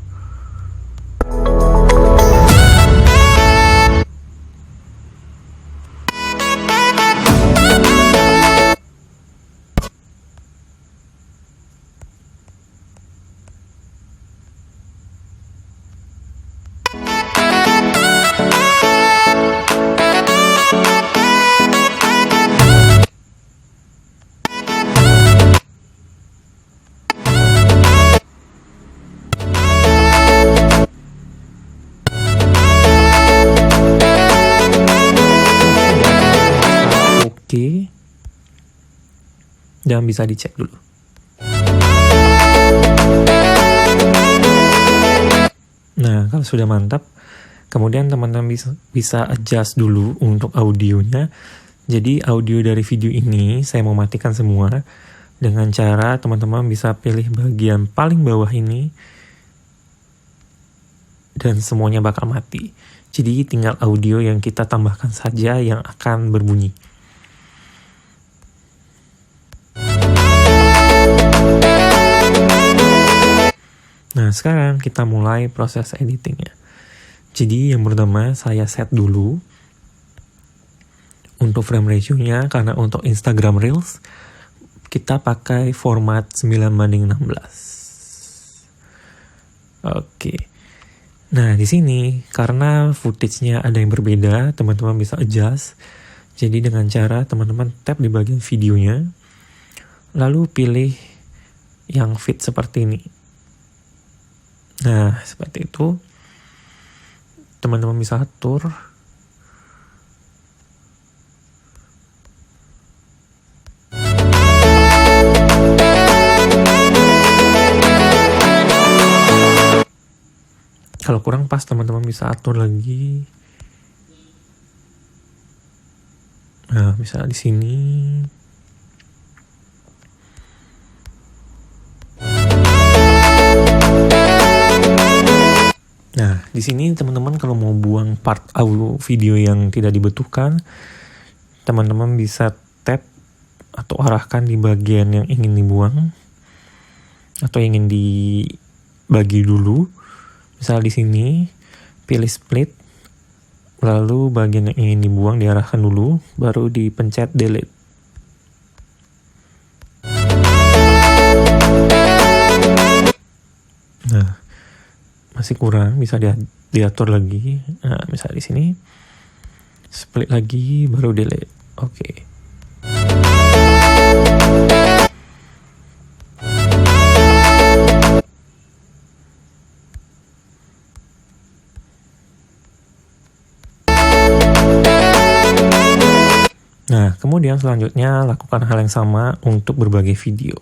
dan bisa dicek dulu. Nah, kalau sudah mantap, kemudian teman-teman bisa adjust dulu untuk audionya. Jadi audio dari video ini saya mau matikan semua dengan cara teman-teman bisa pilih bagian paling bawah ini dan semuanya bakal mati. Jadi tinggal audio yang kita tambahkan saja yang akan berbunyi. Nah, sekarang kita mulai proses editingnya. Jadi yang pertama saya set dulu untuk frame ratio-nya, karena untuk Instagram Reels kita pakai format 9:16. Oke. Nah, di sini karena footage-nya ada yang berbeda, teman-teman bisa adjust. Jadi dengan cara teman-teman tap di bagian videonya, lalu pilih yang fit seperti ini. Nah, seperti itu. Teman-teman bisa atur. Kalau kurang pas, teman-teman bisa atur lagi. Nah, misalnya di sini. Nah, di sini teman-teman kalau mau buang part audio video yang tidak dibutuhkan, teman-teman bisa tap atau arahkan di bagian yang ingin dibuang atau ingin dibagi dulu. Misal di sini pilih split, lalu bagian yang ingin dibuang diarahkan dulu, baru dipencet delete. Nah, masih kurang, bisa diatur lagi. Nah, misal di sini split lagi, baru delete. Oke. Nah, kemudian selanjutnya lakukan hal yang sama untuk berbagai video.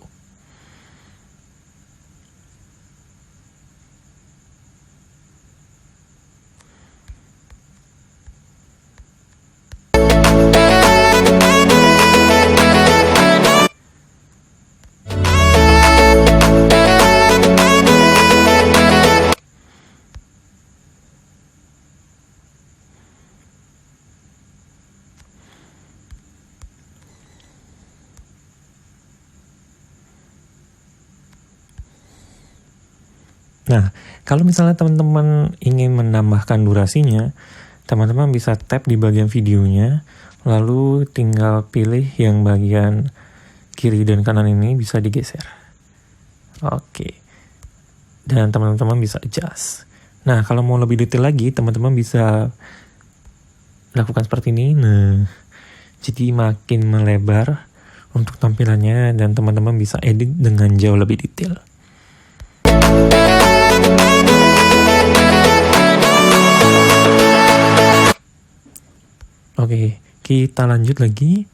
Nah, kalau misalnya teman-teman ingin menambahkan durasinya, teman-teman bisa tap di bagian videonya, lalu tinggal pilih yang bagian kiri dan kanan ini bisa digeser. Oke. Dan teman-teman bisa adjust. Nah, kalau mau lebih detail lagi, teman-teman bisa lakukan seperti ini. Nah, jadi makin melebar untuk tampilannya dan teman-teman bisa edit dengan jauh lebih detail. Oke, kita lanjut lagi.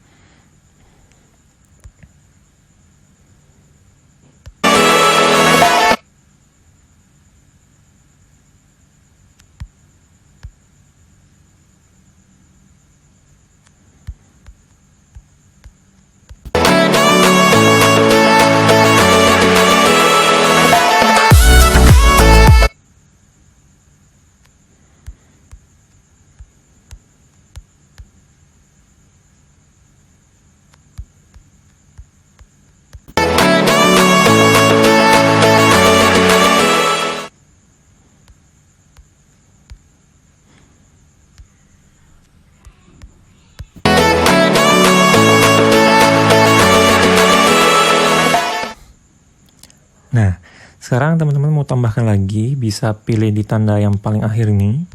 Nah, sekarang teman-teman mau tambahkan lagi, bisa pilih di tanda yang paling akhir ini,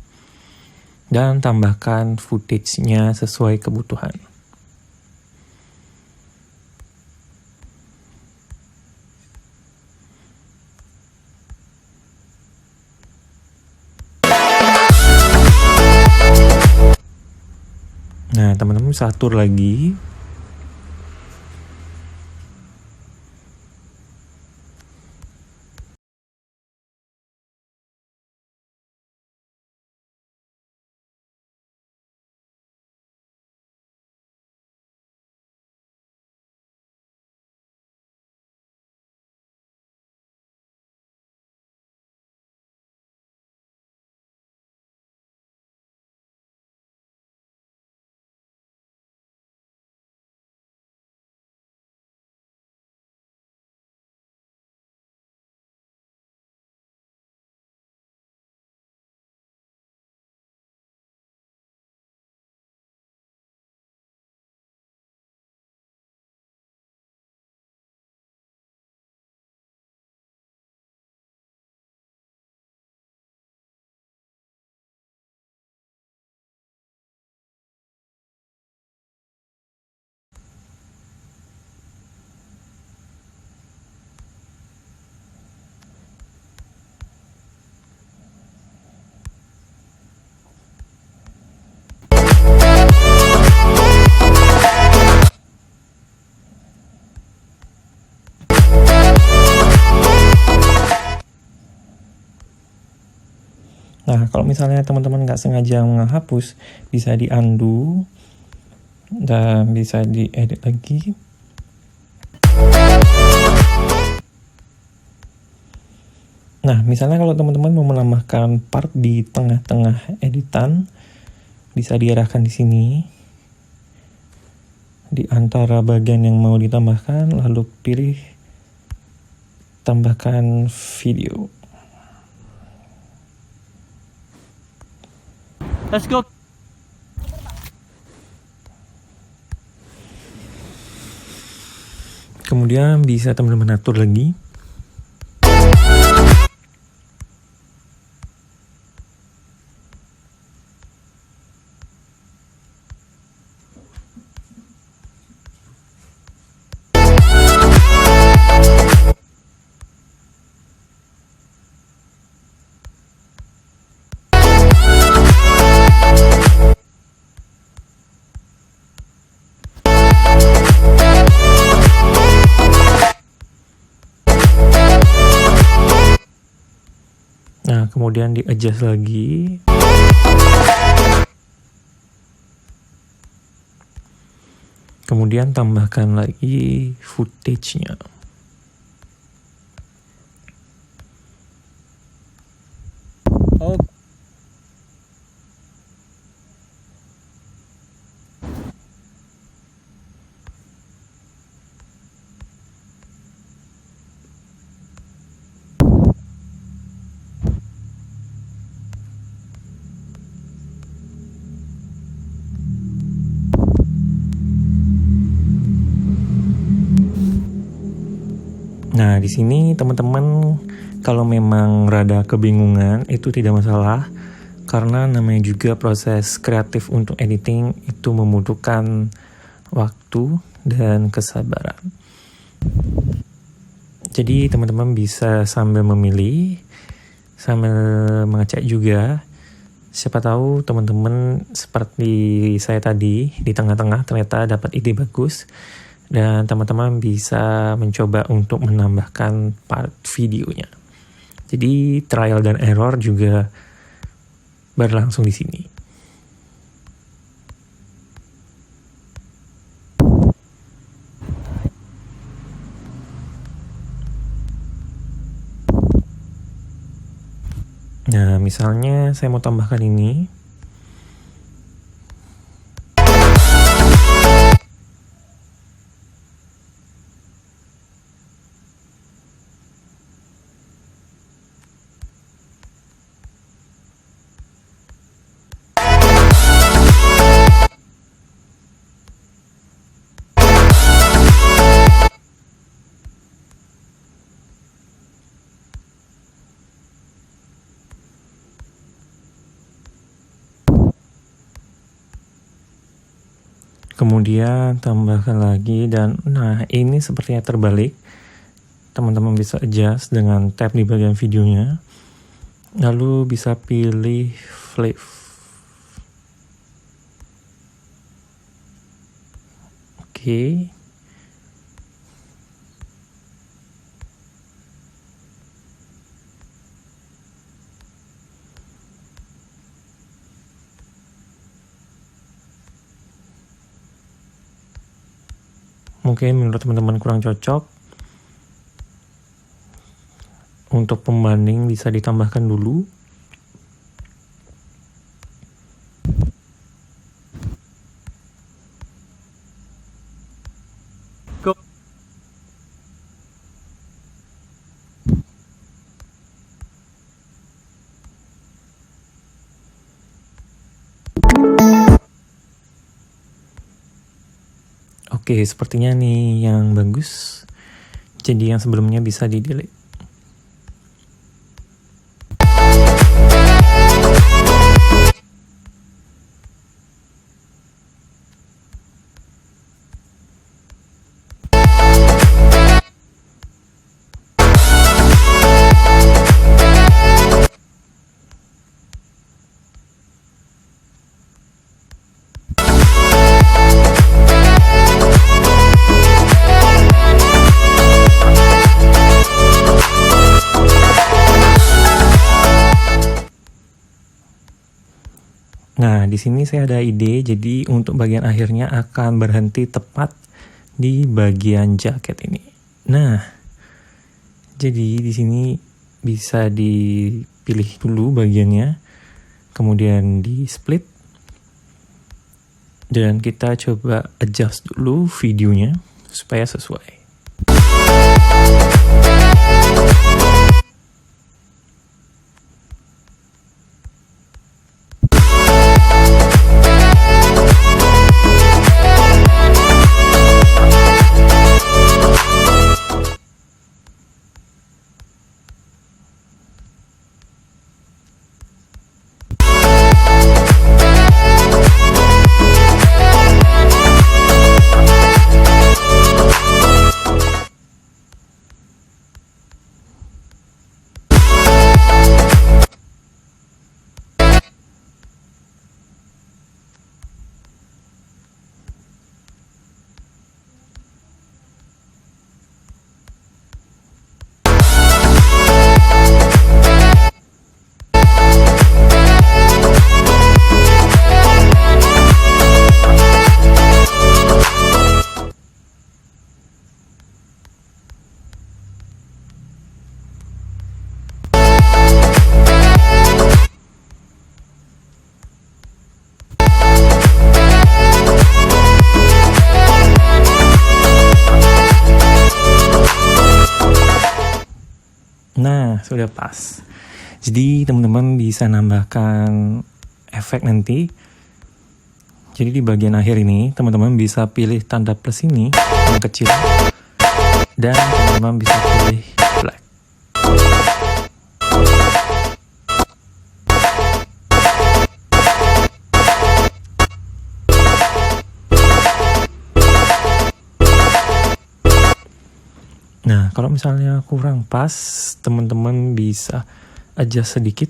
dan tambahkan footage-nya sesuai kebutuhan. Nah, teman-teman bisa atur lagi. kalau misalnya teman-teman nggak sengaja menghapus, bisa di undo dan bisa diedit lagi. Nah, misalnya kalau teman-teman mau menambahkan part di tengah-tengah editan, bisa diarahkan di sini, di antara bagian yang mau ditambahkan, lalu pilih tambahkan video. Let's go. Kemudian bisa teman-teman atur lagi. Nah, kemudian di-adjust lagi. Kemudian tambahkan lagi footage-nya. Oh, Nah, di sini teman-teman kalau memang rada kebingungan itu tidak masalah, karena namanya juga proses kreatif untuk editing itu membutuhkan waktu dan kesabaran. Jadi teman-teman bisa sambil memilih, sambil mengecek juga. Siapa tahu teman-teman seperti saya tadi di tengah-tengah ternyata dapat ide bagus. Dan teman-teman bisa mencoba untuk menambahkan part videonya. Jadi trial dan error juga berlangsung di sini. Nah, misalnya saya mau tambahkan ini. Kemudian tambahkan lagi, dan nah ini sepertinya terbalik. Teman-teman bisa adjust dengan tab di bagian videonya. Lalu bisa pilih flip. Oke. Mungkin menurut teman-teman kurang cocok. Untuk pembanding bisa ditambahkan dulu. go. Oke, sepertinya nih yang bagus. Jadi yang sebelumnya bisa di-delete. Nah, di sini saya ada ide, jadi untuk bagian akhirnya akan berhenti tepat di bagian jaket ini. Nah, jadi di sini bisa dipilih dulu bagiannya, kemudian di split, dan kita coba adjust dulu videonya supaya sesuai. Nah, sudah pas. Jadi teman-teman bisa nambahkan efek nanti. Jadi di bagian akhir ini, teman-teman bisa pilih tanda plus ini yang kecil. Dan teman-teman bisa pilih black. Nah, kalau misalnya kurang pas, teman-teman bisa adjust sedikit.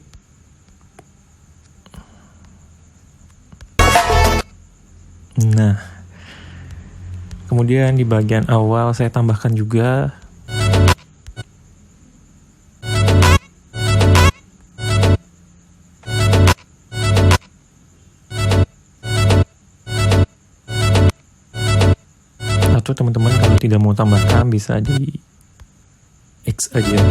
Nah, kemudian di bagian awal saya tambahkan juga atau teman-teman kalau tidak mau tambahkan bisa di X aja.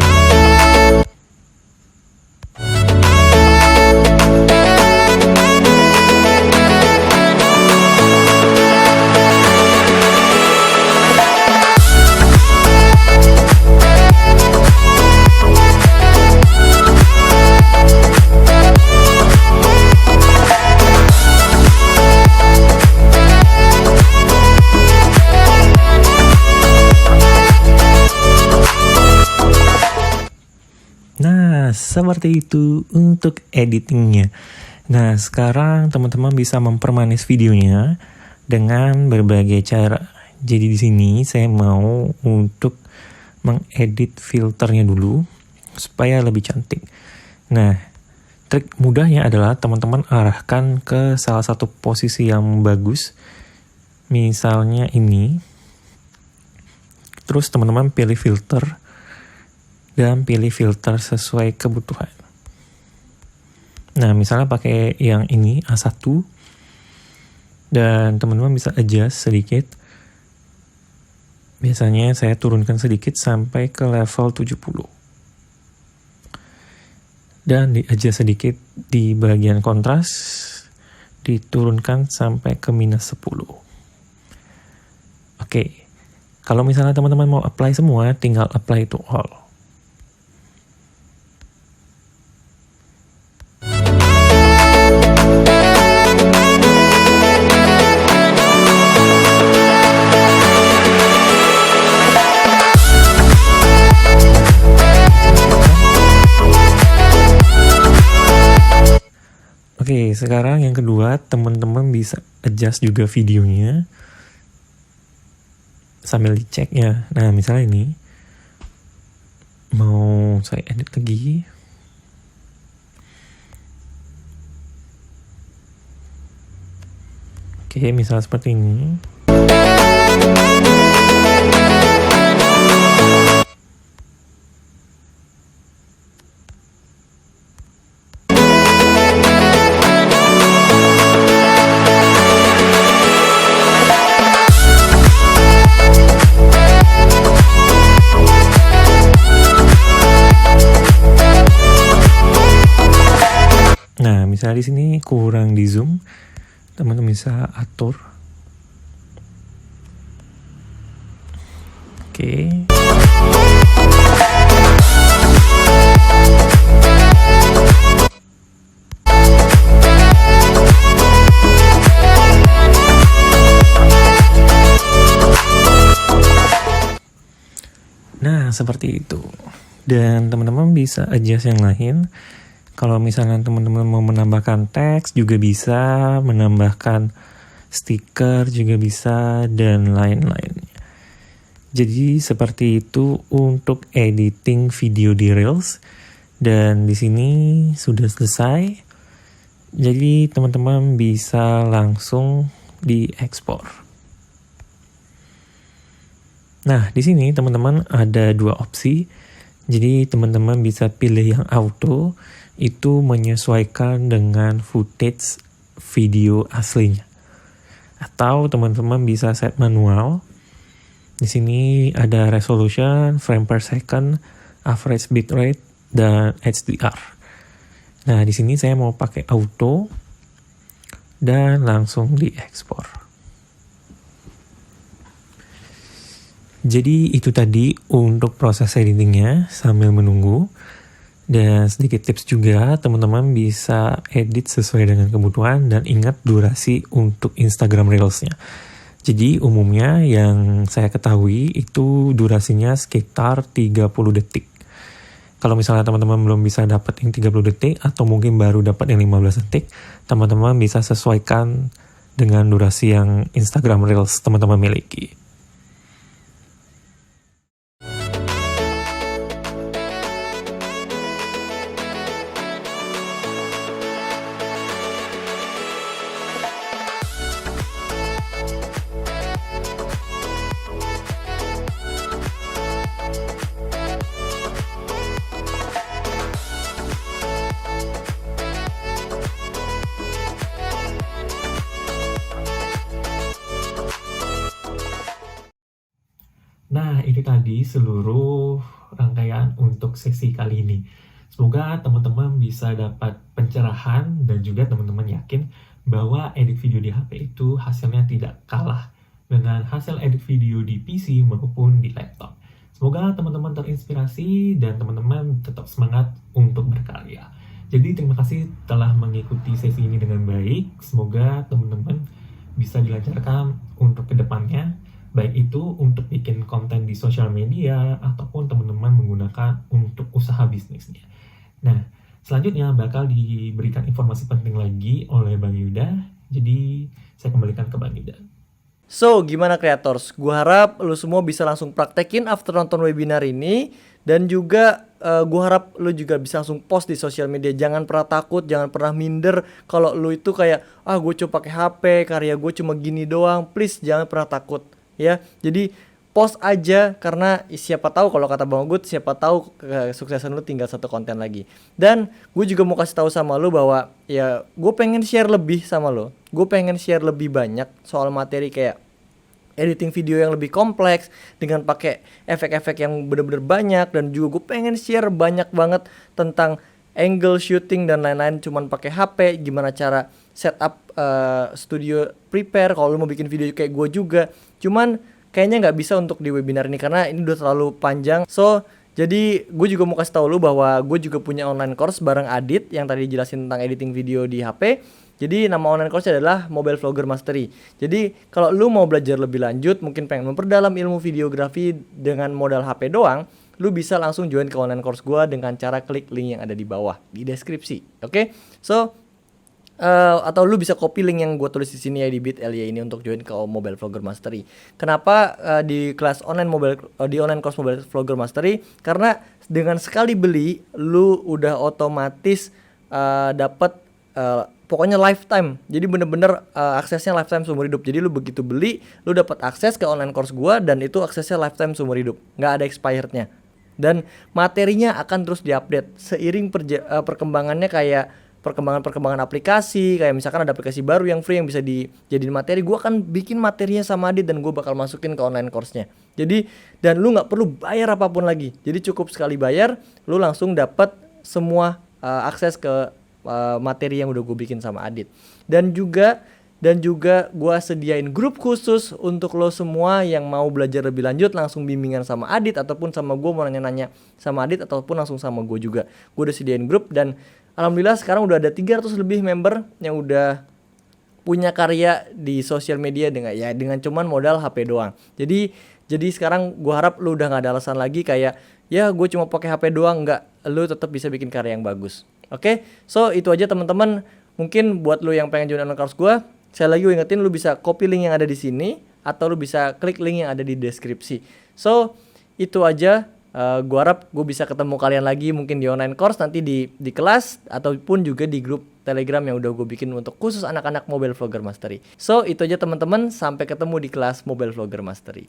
Seperti itu untuk editingnya. Nah, sekarang teman-teman bisa mempermanis videonya dengan berbagai cara. Jadi di sini saya mau untuk mengedit filternya dulu supaya lebih cantik. Nah, trik mudahnya adalah teman-teman arahkan ke salah satu posisi yang bagus. Misalnya ini. Terus teman-teman pilih filter dan pilih filter sesuai kebutuhan. Nah, misalnya pakai yang ini A1 dan teman-teman bisa adjust sedikit. Biasanya saya turunkan sedikit sampai ke level 70. Dan di adjust sedikit di bagian kontras, diturunkan sampai ke minus 10. Oke. Kalau misalnya teman-teman mau apply semua, tinggal apply to all. Oke, sekarang yang kedua, teman-teman bisa adjust juga videonya sambil dicek ya. Nah, misalnya ini mau saya edit lagi. Oke, misalnya seperti ini. misalnya di sini kurang di zoom, teman-teman bisa atur. Oke. Nah, seperti itu. Dan teman-teman bisa adjust yang lain. Kalau misalnya teman-teman mau menambahkan teks juga bisa, menambahkan stiker juga bisa, dan lain-lain. Jadi seperti itu untuk editing video di Reels. Dan di sini sudah selesai. Jadi teman-teman bisa langsung diekspor. Nah, di sini teman-teman ada dua opsi. Jadi teman-teman bisa pilih yang auto, itu menyesuaikan dengan footage video aslinya. Atau teman-teman bisa set manual. Di sini ada resolution, frame per second, average bitrate, dan HDR. Nah, di sini saya mau pakai auto dan langsung diekspor. Jadi itu tadi untuk proses editingnya sambil menunggu. Dan sedikit tips juga, teman-teman bisa edit sesuai dengan kebutuhan dan ingat durasi untuk Instagram Reels-nya. Jadi umumnya yang saya ketahui itu durasinya sekitar 30 detik. Kalau misalnya teman-teman belum bisa dapat yang 30 detik atau mungkin baru dapat yang 15 detik, teman-teman bisa sesuaikan dengan durasi yang Instagram Reels teman-teman miliki. Nah, itu tadi seluruh rangkaian untuk sesi kali ini. Semoga teman-teman bisa dapat pencerahan dan juga teman-teman yakin bahwa edit video di HP itu hasilnya tidak kalah dengan hasil edit video di PC maupun di laptop. Semoga teman-teman terinspirasi dan teman-teman tetap semangat untuk berkarya. Jadi terima kasih telah mengikuti sesi ini dengan baik. Semoga teman-teman bisa dilancarkan untuk kedepannya. Baik itu untuk bikin konten di sosial media ataupun teman-teman menggunakan untuk usaha bisnisnya. Nah, selanjutnya bakal diberikan informasi penting lagi oleh Bang Yuda. Jadi, saya kembalikan ke Bang Yuda. So, gimana creators? Gue harap lu semua bisa langsung praktekin after nonton webinar ini. Dan juga gue harap lu juga bisa langsung post di sosial media. Jangan pernah takut, jangan pernah minder. Kalau lu itu kayak, gue cuma pakai HP, karya gue cuma gini doang. Please, jangan pernah takut. Ya, jadi post aja karena siapa tahu kalau kata Bang Ogut, siapa tahu kesuksesan lu tinggal satu konten lagi. Dan gue juga mau kasih tahu sama lu bahwa ya gue pengen share lebih sama lu. Gue pengen share lebih banyak soal materi kayak editing video yang lebih kompleks dengan pakai efek-efek yang bener-bener banyak, dan juga gue pengen share banyak banget tentang angle shooting dan lain-lain cuman pakai HP, gimana cara setup studio prepare kalau lu mau bikin video kayak gue juga. Cuman kayaknya nggak bisa untuk di webinar ini karena ini udah terlalu panjang. So jadi gue juga mau kasih tahu lu bahwa gue juga punya online course bareng Adit yang tadi jelasin tentang editing video di HP. Jadi nama online course adalah Mobile Vlogger Mastery. Jadi kalau lu mau belajar lebih lanjut, mungkin pengen memperdalam ilmu videografi dengan modal HP doang, lu bisa langsung join ke online course gue dengan cara klik link yang ada di bawah di deskripsi. Oke? So atau lu bisa copy link yang gue tulis di sini ya di bit.ly ini untuk join ke Mobile Vlogger Mastery. Kenapa di kelas online di online course Mobile Vlogger Mastery? Karena dengan sekali beli lu udah otomatis dapat pokoknya lifetime. Jadi bener-bener aksesnya lifetime seumur hidup. Jadi lu begitu beli, lu dapat akses ke online course gua dan itu aksesnya lifetime seumur hidup. Nggak ada expirednya. Dan materinya akan terus diupdate seiring perkembangannya, kayak perkembangan aplikasi, kayak misalkan ada aplikasi baru yang free yang bisa dijadiin materi, gue akan bikin materinya sama Adit dan gue bakal masukin ke online course-nya. Jadi, dan lu nggak perlu bayar apapun lagi. Jadi cukup sekali bayar, lu langsung dapat semua akses ke materi yang udah gue bikin sama Adit. Dan juga gue sediain grup khusus untuk lo semua yang mau belajar lebih lanjut, langsung bimbingan sama Adit ataupun sama gue mau nanya-nanya sama Adit ataupun langsung sama gue juga. Gue udah sediain grup dan alhamdulillah sekarang udah ada 300 lebih member yang udah punya karya di sosial media dengan cuman modal HP doang. Jadi sekarang gue harap lu udah gak ada alasan lagi kayak ya gue cuma pakai HP doang, enggak, lu tetap bisa bikin karya yang bagus. Oke? So itu aja teman-teman. Mungkin buat lu yang pengen join online course gue, saya lagi ingetin lu bisa copy link yang ada di sini atau lu bisa klik link yang ada di deskripsi. So itu aja. Gue harap gue bisa ketemu kalian lagi mungkin di online course nanti di kelas ataupun juga di grup Telegram yang udah gue bikin untuk khusus anak-anak Mobile Vlogger Mastery. So itu aja teman-teman, sampai ketemu di kelas Mobile Vlogger Mastery.